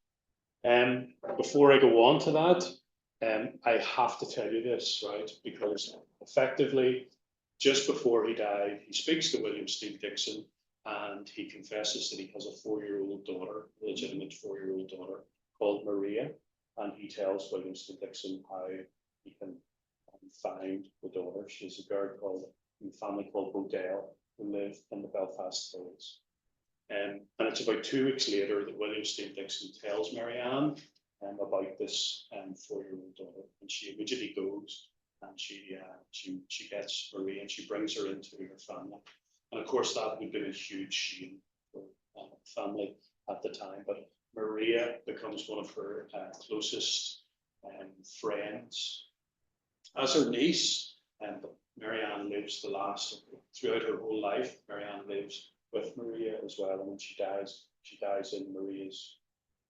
S2: Before I go on to that, I have to tell you this, right? Because effectively, just before he died, he speaks to William Steve Dixon, and he confesses that he has a 4-year-old daughter, a legitimate 4-year-old daughter called Maria, and he tells William Steve Dixon how he can find the daughter. She's a girl called a family called Bodell, who live in the Belfast Hills. And it's about 2 weeks later that William Steele Dixon tells Marianne about this 4-year-old daughter, and she immediately goes and she gets Marie and she brings her into her family. And of course, that would have been a huge shame for family at the time. But Maria becomes one of her closest friends as her niece. But Marianne lives the last throughout her whole life. Marianne lives with Maria as well, and when she dies in Maria's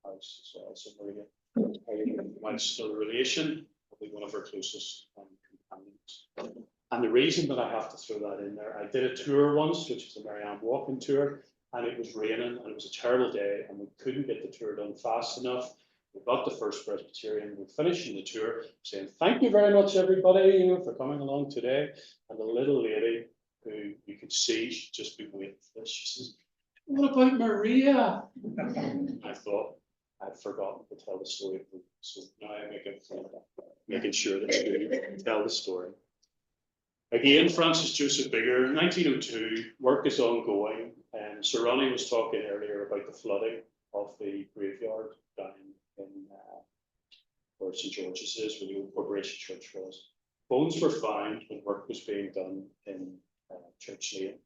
S2: house as well. So Maria, while still a relation, will be one of her closest companions. And the reason that I have to throw that in there, I did a tour once, which is a Marianne walking tour, and it was raining and it was a terrible day, and we couldn't get the tour done fast enough. We got the First Presbyterian, we're finishing the tour, saying thank you very much everybody for coming along today. And the little lady, who you could see she'd just been waiting for this, she says, "What about Maria?" I thought I'd forgotten to tell the story, so now I'm making sure that you tell the story. Again, Francis Joseph Biggar, 1902, work is ongoing. And Sir Ronnie was talking earlier about the flooding of the graveyard down in where St. George's is, where the old Corporation Church was. Bones were found when work was being done in Church Lane.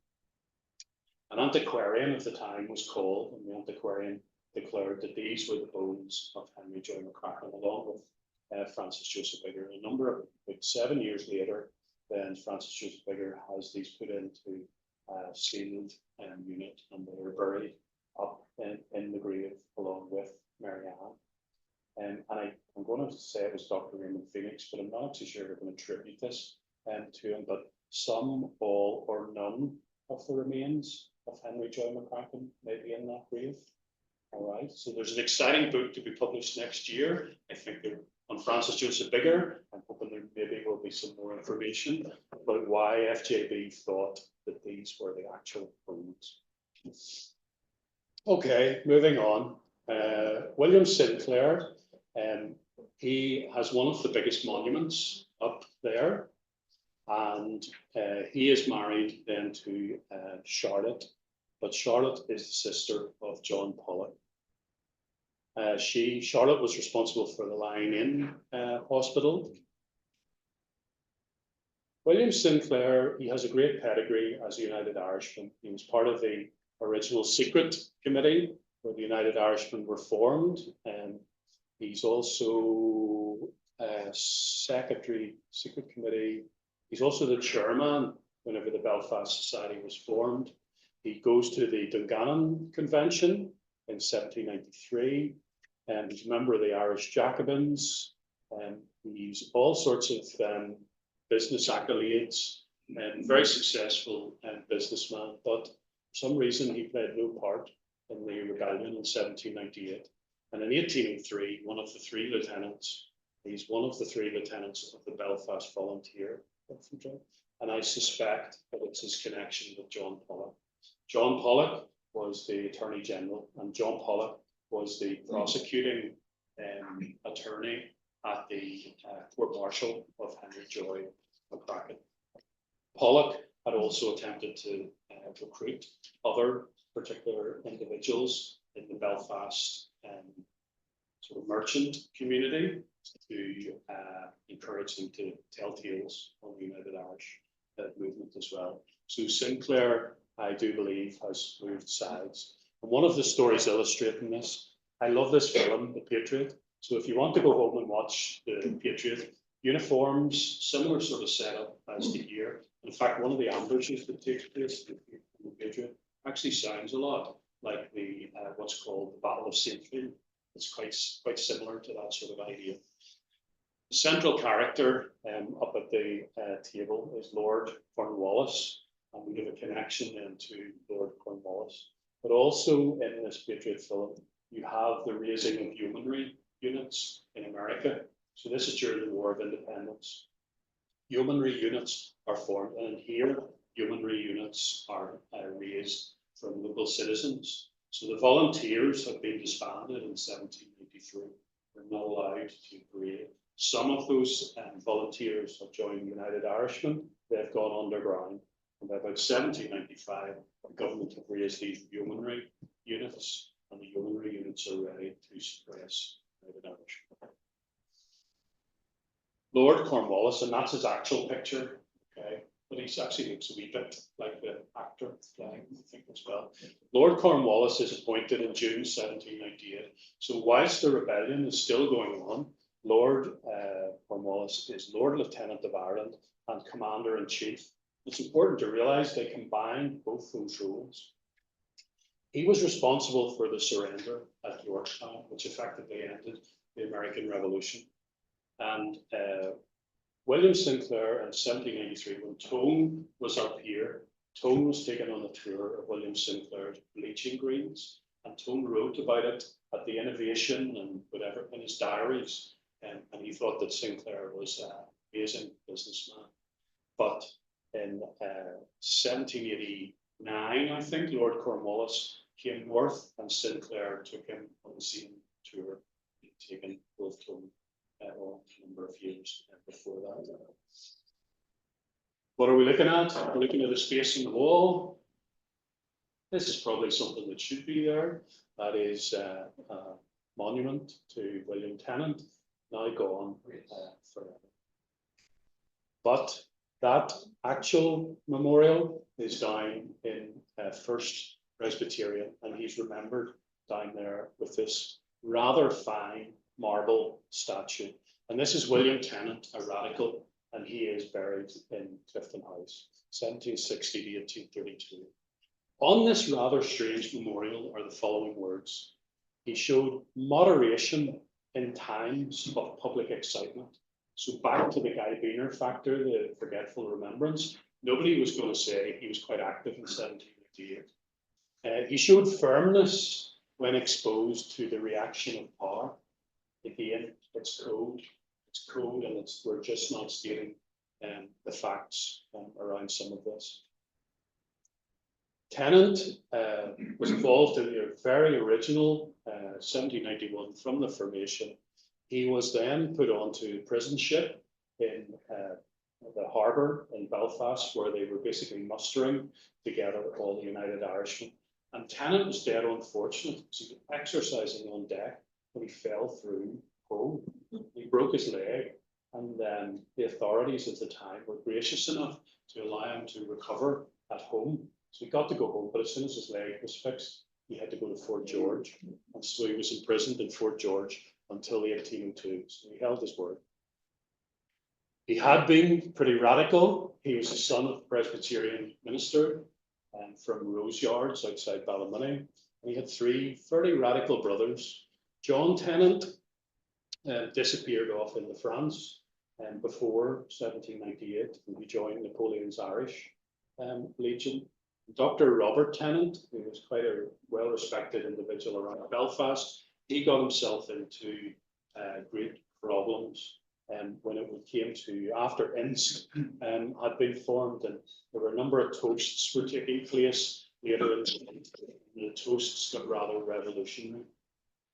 S2: An antiquarian of the time was called, and the antiquarian declared that these were the bones of Henry Joy McCracken, along with Francis Joseph Biggar. A number of, about 7 years later, then Francis Joseph Biggar has these put into a sealed unit, and they were buried up in the grave along with Marianne. And I'm going to say it was Dr. Raymond Phoenix, but I'm not actually sure we're going to attribute this to him. But some, all, or none of the remains of Henry Joy McCracken may be in that grave. All right, so there's an exciting book to be published next year. I think they're on Francis Joseph Biggar. I'm hoping there maybe will be some more information about why FJB thought that these were the actual bones. Okay, moving on. William Sinclair, he has one of the biggest monuments up there, and he is married then to Charlotte, but Charlotte is the sister of John Pollock. Charlotte was responsible for the Lying In Hospital. William Sinclair, he has a great pedigree as a United Irishman. He was part of the original secret committee where the United Irishmen were formed. And he's also secretary, secret committee. He's also the chairman whenever the Belfast Society was formed. He goes to the Dungannon Convention in 1793. And he's a member of the Irish Jacobins. And he's all sorts of business accolades and very successful businessman. But for some reason, he played no part in the rebellion in 1798. And in 1803, one of the three lieutenants, he's one of the three lieutenants of the Belfast Volunteer Infantry. And I suspect that it's his connection with John Pollock. John Pollock was the Attorney General, and John Pollock was the prosecuting attorney at the court-martial of Henry Joy McCracken. Pollock had also attempted to recruit other particular individuals in the Belfast sort of merchant community to encourage them to tell tales on the United Irish movement as well. So Sinclair, I do believe, has moved sides. And one of the stories illustrating this, I love this film, The Patriot. So if you want to go home and watch The Patriot, uniforms, similar sort of setup as the year. In fact, one of the ambushes that takes place in The Patriot actually sounds a lot like the what's called the Battle of Saintfield. It's quite similar to that sort of idea. The central character up at the table is Lord Cornwallis, and we give a connection then to Lord Cornwallis. But also in this Patriot film, you have the raising of yeomanry units in America. So this is during the War of Independence. Yeomanry units are formed, and here yeomanry units are raised from local citizens. So the volunteers have been disbanded in 1793. They're not allowed to parade. Some of those volunteers have joined United Irishmen. They've gone underground. And by about 1795, the government have raised these yeomanry units, and the yeomanry units are ready to suppress private Irish. Lord Cornwallis, and that's his actual picture, okay? But he actually looks a wee bit like the actor playing, I think, as well. Lord Cornwallis is appointed in June 1798. So whilst the rebellion is still going on, Lord Cornwallis is Lord Lieutenant of Ireland and Commander-in-Chief. It's important to realise they combined both those roles. He was responsible for the surrender at Yorktown, which effectively ended the American Revolution. And William Sinclair in 1783, when Tone was up here, Tone was taken on a tour of William Sinclair's bleaching greens, and Tone wrote about it at the Innovation and whatever in his diaries, and he thought that Sinclair was an amazing businessman. But in 1789, I think, Lord Cornwallis came north, and Sinclair took him on the same tour, taken both Tone a number of years before that. What are we looking at? We're looking at a space in the wall. This is probably something that should be there. That is a monument to William Tennant, now gone forever. But that actual memorial is down in First Presbyterian, and he's remembered down there with this rather fine marble statue. And this is William Tennant, a radical, and he is buried in Clifton House, 1760 to 1832. On this rather strange memorial are the following words: he showed moderation in times of public excitement. So back to the Guy Beaner factor, the forgetful remembrance, nobody was going to say he was quite active in 1788. He showed firmness when exposed to the reaction of power. Again, it's code, and we're just not stating the facts around some of this. Tennant was involved in the very original 1791 from the formation. He was then put onto prison ship in the harbour in Belfast, where they were basically mustering together all the United Irishmen. And Tennant was dead unfortunate because he was exercising on deck when he fell through home. He broke his leg, and the authorities at the time were gracious enough to allow him to recover at home. So he got to go home, but as soon as his leg was fixed, he had to go to Fort George. And so he was imprisoned in Fort George until 1802. So he held his word. He had been pretty radical. He was the son of a Presbyterian minister from Roseyards outside Ballymoney. And he had three fairly radical brothers. John Tennant disappeared off into France before 1798, and he joined Napoleon's Irish Legion. Dr. Robert Tennant, who was quite a well-respected individual around Belfast, he got himself into great problems when it came to, after Insk had been formed, and there were a number of toasts were taking place later, and the toasts got rather revolutionary.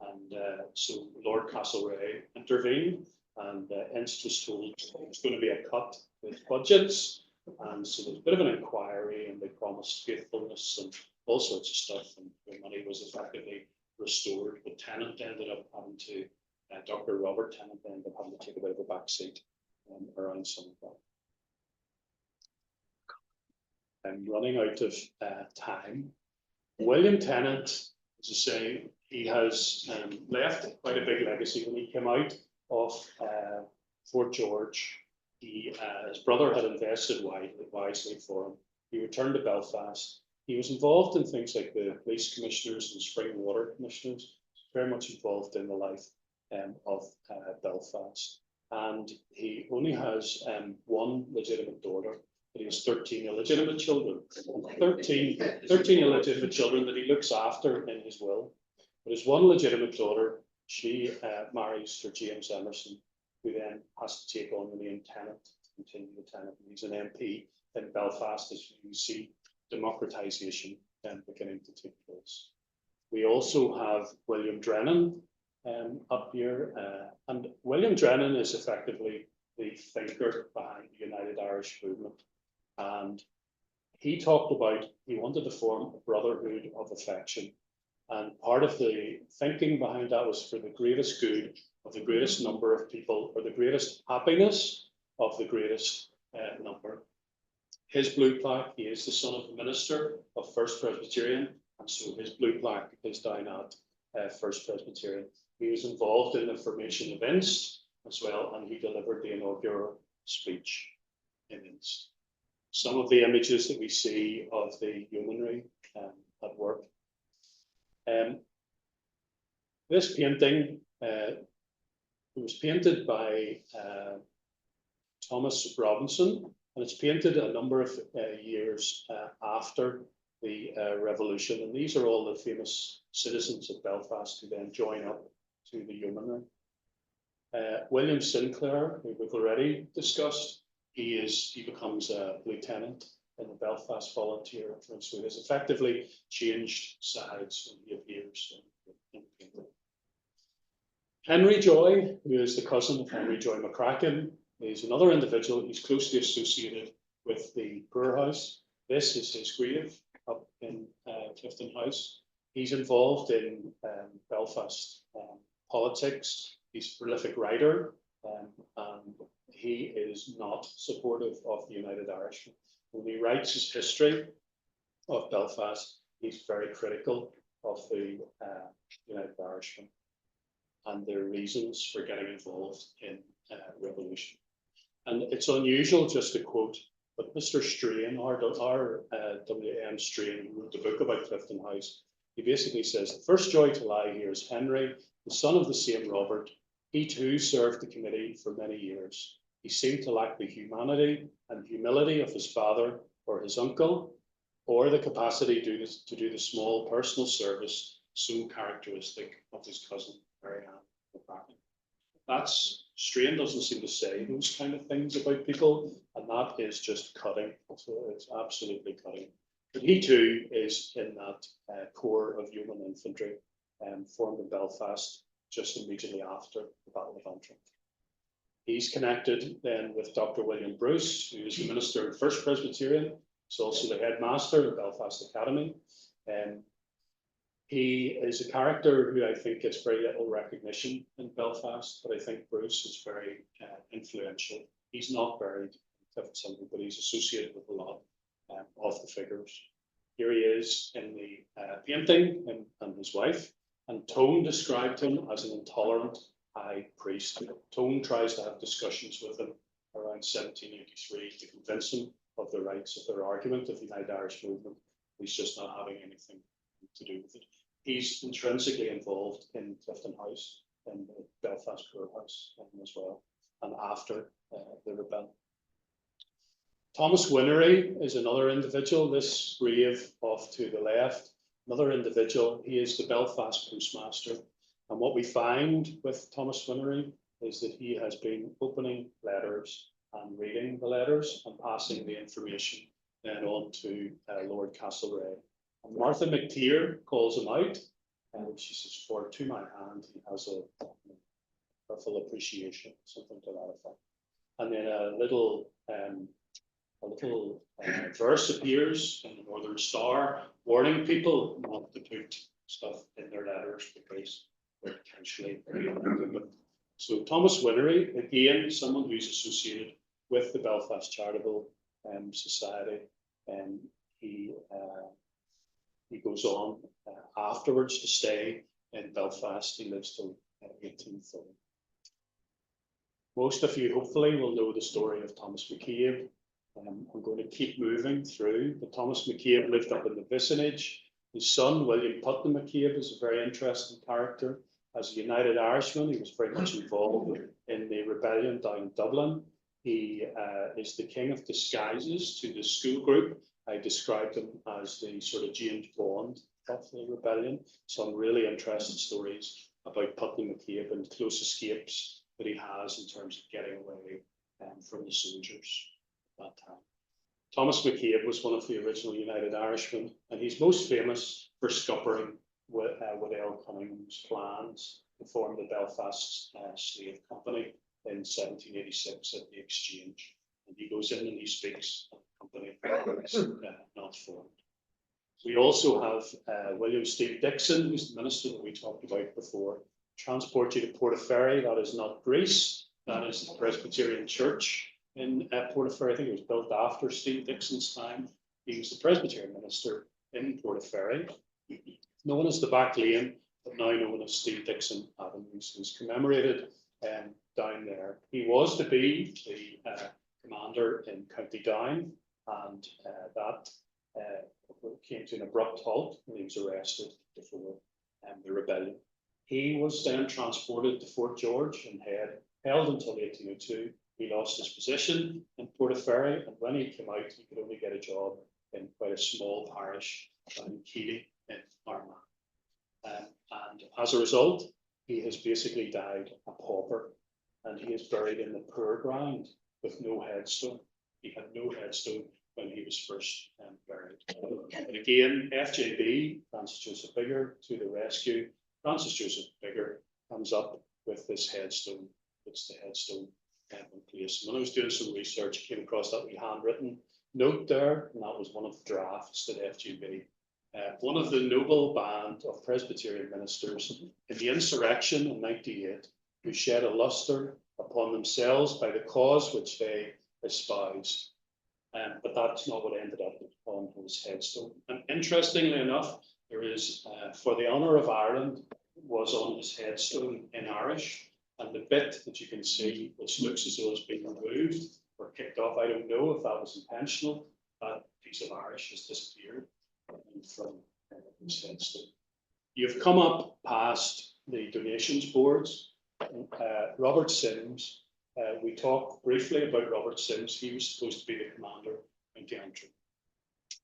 S2: And so Lord Castlereagh intervened, and Insk was told it's going to be a cut with budgets. And so there's a bit of an inquiry, and they promised faithfulness and all sorts of stuff, and the money was effectively restored. But Tennant ended up having to, Dr. Robert Tennant ended up having to take a bit of a back seat around some of that. I'm running out of time. William Tennant, as I say, he has left quite a big legacy. When he came out of Fort George, his brother had invested wisely for him. He returned to Belfast. He was involved in things like the police commissioners and spring water commissioners, very much involved in the life of Belfast. And he only has one legitimate daughter, but he has 13 illegitimate children. 13 illegitimate children that he looks after in his will. But his one legitimate daughter, she marries Sir James Emerson, who then has to take on the name Tennant, continue the Tennant. He's an MP in Belfast, as you see democratisation beginning to take place. We also have William Drennan up here, and William Drennan is effectively the thinker behind the United Irish movement. And he talked about he wanted to form a brotherhood of affection. And part of the thinking behind that was for the greatest good of the greatest number of people, or the greatest happiness of the greatest number. His blue plaque, he is the son of a minister of First Presbyterian, and so his blue plaque is down at First Presbyterian. He was involved in the formation of INST as well, and he delivered the inaugural speech in INST. Some of the images that we see of the yeomanry at work. This painting it was painted by Thomas Robinson, and it's painted a number of years after the revolution. And these are all the famous citizens of Belfast who then join up to the yeomanry. William Sinclair, who we've already discussed, he becomes a lieutenant in the Belfast Volunteer, so he has effectively changed sides when he appears in painting. Henry Joy, who is the cousin of Henry Joy McCracken, is another individual. He's closely associated with the poorhouse. This is his grave up in Clifton House. He's involved in Belfast politics. He's a prolific writer, and he is not supportive of the United Irishmen. When he writes his history of Belfast, he's very critical of the United Irishmen and their reasons for getting involved in revolution. And it's unusual just to quote, but Mr. Strain, W.M. Strain, who wrote the book about Clifton House, he basically says, the first joy to lie here is Henry, the son of the same Robert. He too served the committee for many years. He seemed to lack the humanity and humility of his father or his uncle, or the capacity to do the small personal service so characteristic of his cousin, Mary Ann McCracken. That's Strain doesn't seem to say those kind of things about people, and that is just cutting. So it's absolutely cutting. But he too is in that corps of yeoman infantry formed in Belfast just immediately after the Battle of Antrim. He's connected then with Dr. William Bruce, who is the minister in First Presbyterian. He's also the headmaster of Belfast Academy. He is a character who I think gets very little recognition in Belfast, but I think Bruce is very influential. He's not buried in Clifton Cemetery, but he's associated with a lot of the figures. Here he is in the painting, him and his wife, and Tone described him as an intolerant high priest. Tone tries to have discussions with him around 1783 to convince him of the rights of their argument of the United Irish movement. He's just not having anything to do with it. He's intrinsically involved in Clifton House, in the Belfast Poorhouse as well, and after the rebellion. Thomas Winnery is another individual, this grave off to the left, another individual. He is the Belfast postmaster. And what we find with Thomas Winnery is that he has been opening letters and reading the letters and passing the information then on to Lord Castlereagh. And Martha McTeer calls him out, and she says, "For to my hand, he has a full appreciation," something to that effect. And then a little verse appears in the Northern Star, warning people not to put stuff in their letters because they're potentially very offensive. So Thomas Winnery, again, someone who's associated with the Belfast Charitable Society, and he goes on afterwards to stay in Belfast. He lives till 1830. Most of you hopefully will know the story of Thomas McCabe. I'm going to keep moving through, but Thomas McCabe lived up in the vicinage. His son, William Putnam McCabe, is a very interesting character. As a United Irishman, he was very much involved in the rebellion down in Dublin. He is the king of disguises to the school group. I described him as the sort of James Bond of the rebellion. Some really interesting stories about Putnam McCabe and close escapes that he has in terms of getting away from the soldiers at that time. Thomas McCabe was one of the original United Irishmen, and he's most famous for scuppering Waddell Cunningham's plans to form the Belfast Slave Company in 1786 at the Exchange. And he goes in and he speaks company not formed. We also have William Steve Dixon, who's the minister that we talked about before. Transport you to Portaferry, that is not Greece, that is the Presbyterian Church in Portaferry. I think it was built after Steve Dixon's time. He was the Presbyterian minister in Portaferry, known as the Back Lane, but now known as Steve Dixon Avenue. He's commemorated down there. He was to be the commander in County Down, and that came to an abrupt halt when he was arrested before the rebellion. He was then transported to Fort George and held until 1802. He lost his position in Portaferry, and when he came out, he could only get a job in quite a small parish in Keeley in Armagh. And as a result, he has basically died a pauper, and he is buried in the poor ground with no headstone. He had no headstone when he was first buried. And again, FJB, Francis Joseph Biggar, to the rescue. Francis Joseph Biggar comes up with this headstone. It's the headstone in place. When I was doing some research, I came across that wee handwritten note there, and that was one of the drafts that FJB, one of the noble band of Presbyterian ministers in the insurrection in '98, who shed a lustre upon themselves by the cause which they espoused. But that's not what ended up on his headstone. And interestingly enough, there is, for the honour of Ireland, was on his headstone in Irish, and the bit that you can see, which looks as though it's been removed or kicked off, I don't know if that was intentional, that piece of Irish has disappeared from his headstone. You've come up past the donations boards. Robert Sims, we talked briefly about Robert Sims. He was supposed to be the commander in Antrim.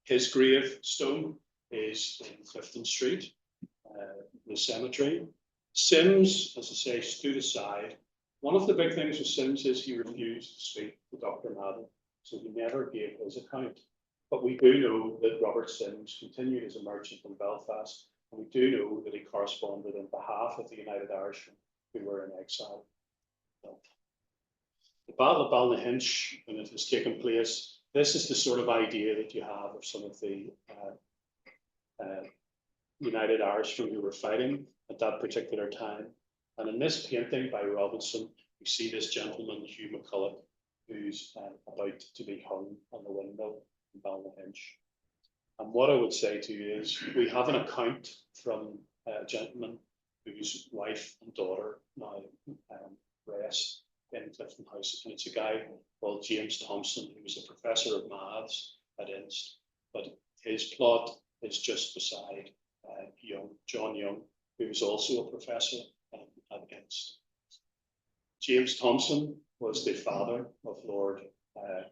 S2: His gravestone is in Clifton Street, the cemetery. Sims, as I say, stood aside. One of the big things with Sims is he refused to speak to Dr. Madden, so he never gave his account. But we do know that Robert Sims continued as a merchant in Belfast, and we do know that he corresponded on behalf of the United Irishmen who were in exile. The Battle of Ballynahinch, when it has taken place, this is the sort of idea that you have of some of the United Irishmen who were fighting at that particular time. And in this painting by Robinson, we see this gentleman, Hugh McCulloch, who's about to be hung on the windmill in Ballynahinch. And what I would say to you is, we have an account from a gentleman whose wife and daughter now rest in Clifton House, and it's a guy called James Thompson, who was a professor of maths at Inst, but his plot is just beside John Young, who was also a professor at Inst. James Thompson was the father of Lord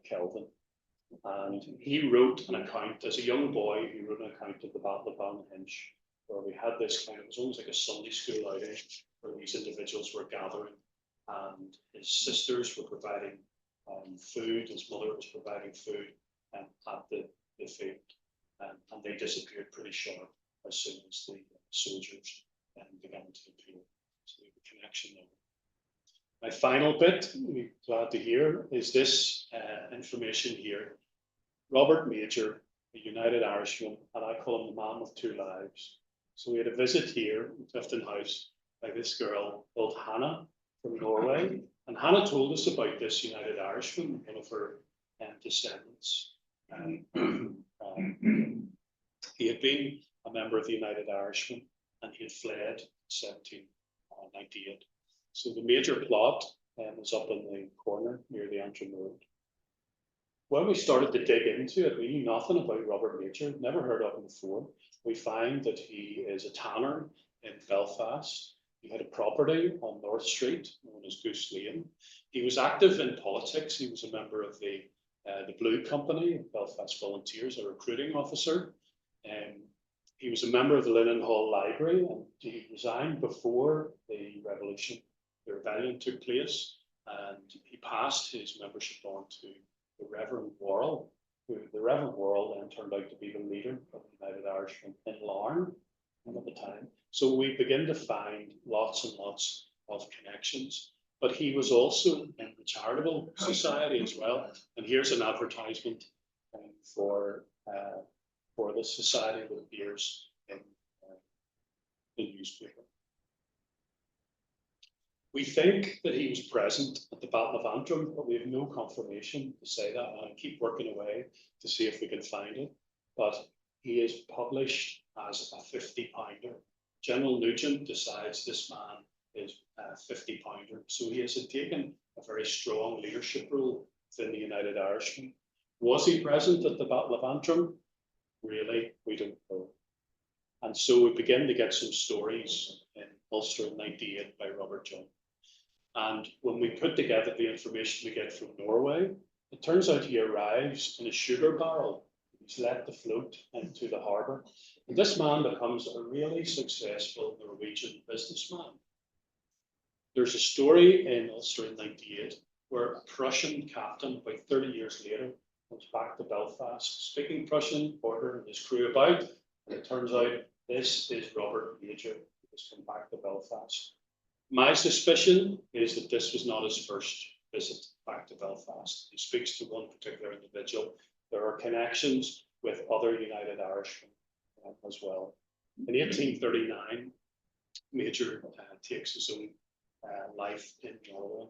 S2: Kelvin, and he wrote an account as a young boy. He wrote an account of the Battle of Ballynahinch, where we had this kind of, it was almost like a Sunday school outing, where these individuals were gathering, and his sisters were providing food, his mother was providing food at the field, and they disappeared pretty sharp as soon as the soldiers began to appear. So the connection there. My final bit, we're glad to hear, is this information here. Robert Major, a United Irishman, and I call him the man with two lives. So we had a visit here in Clifton House by this girl called Hannah from Norway. And Hannah told us about this United Irishman, one of her descendants. He had been a member of the United Irishmen, and he had fled in 1798. So the major plot was up in the corner near the Antrim Road. When we started to dig into it, we knew nothing about Robert Major, never heard of him before. We find that he is a tanner in Belfast. He had a property on North Street, known as Goose Lane. He was active in politics. He was a member of the Blue Company, Belfast Volunteers, a recruiting officer. He was a member of the Linen Hall Library, and he resigned before the revolution. The rebellion took place, and he passed his membership on to the Reverend Worrell, who the Reverend Worrell then turned out to be the leader of the United Irishmen in Larne at the time. So we begin to find lots and lots of connections. But he was also in the charitable society as well. And here's an advertisement for the society that appears in the newspaper. We think that he was present at the Battle of Antrim, but we have no confirmation to say that, and I keep working away to see if we can find it. But he is published as a 50-pounder. General Nugent decides this man is a 50-pounder, so he has taken a very strong leadership role within the United Irishmen. Was he present at the Battle of Antrim? Really, we don't know. And so we begin to get some stories in Ulster in '98 by Robert John. And when we put together the information we get from Norway, it turns out he arrives in a sugar barrel. He's let to float into the harbour. And this man becomes a really successful Norwegian businessman. There's a story in Ulster in '98 where a Prussian captain, about 30 years later, comes back to Belfast, speaking Prussian, ordering his crew about. And it turns out this is Robert Major, who has come back to Belfast. My suspicion is that this was not his first visit back to Belfast. He speaks to one particular individual. There are connections with other United Irishmen as well. In 1839, Major takes his own life in Norway.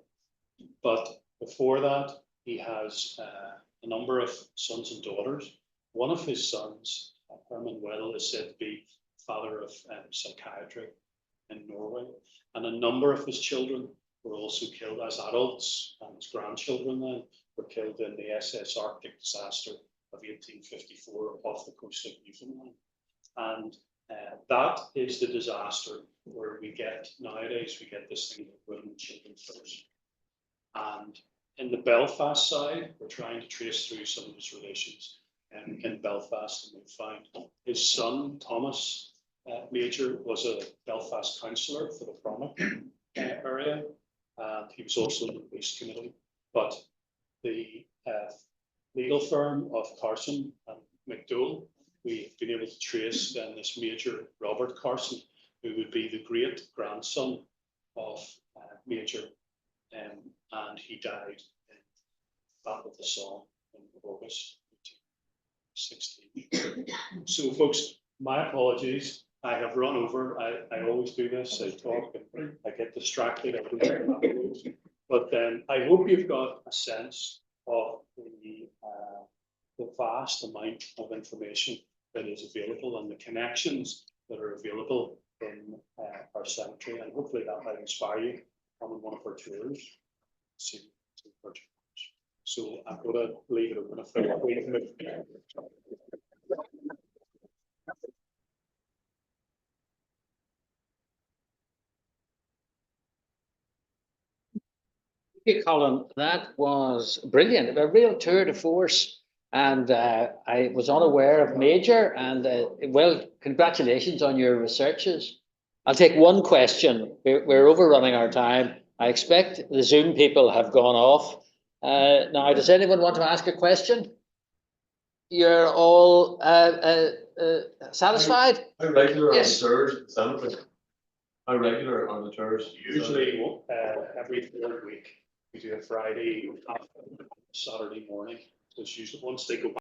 S2: But before that, he has a number of sons and daughters. One of his sons, Herman Will, is said to be father of psychiatry in Norway. And a number of his children were also killed as adults, and his grandchildren then were killed in the SS Arctic disaster of 1854 off the coast of Newfoundland. And that is the disaster where we get, nowadays, we get this thing of women and children first. And in the Belfast side, we're trying to trace through some of his relations in Belfast, and we found his son, Thomas Major, was a Belfast councillor for the Cromic area, and he was also in the police committee. But the legal firm of Carson and McDowell, we've been able to trace then this Major Robert Carson, who would be the great grandson of Major, and he died in Battle of the Somme in August 1816. So, folks, my apologies. I have run over. I always do this. I talk and I get distracted. But I hope you've got a sense of the vast amount of information that is available and the connections that are available in our cemetery. And hopefully that might inspire you to come on one of our tours. So I'm going to leave it open if
S1: Thank you, Colin. That was brilliant, a real tour de force. And I was unaware of Major, and well, congratulations on your researches. I'll take one question. We're overrunning our time. I expect the Zoom people have gone off. Now, does anyone want to ask a question? You're all satisfied?
S4: How regular
S1: Yes.
S4: are the tours at the cemetery? How regular are the tours?
S2: usually every third week. We do a Friday, Saturday morning. So it's usually once they go back.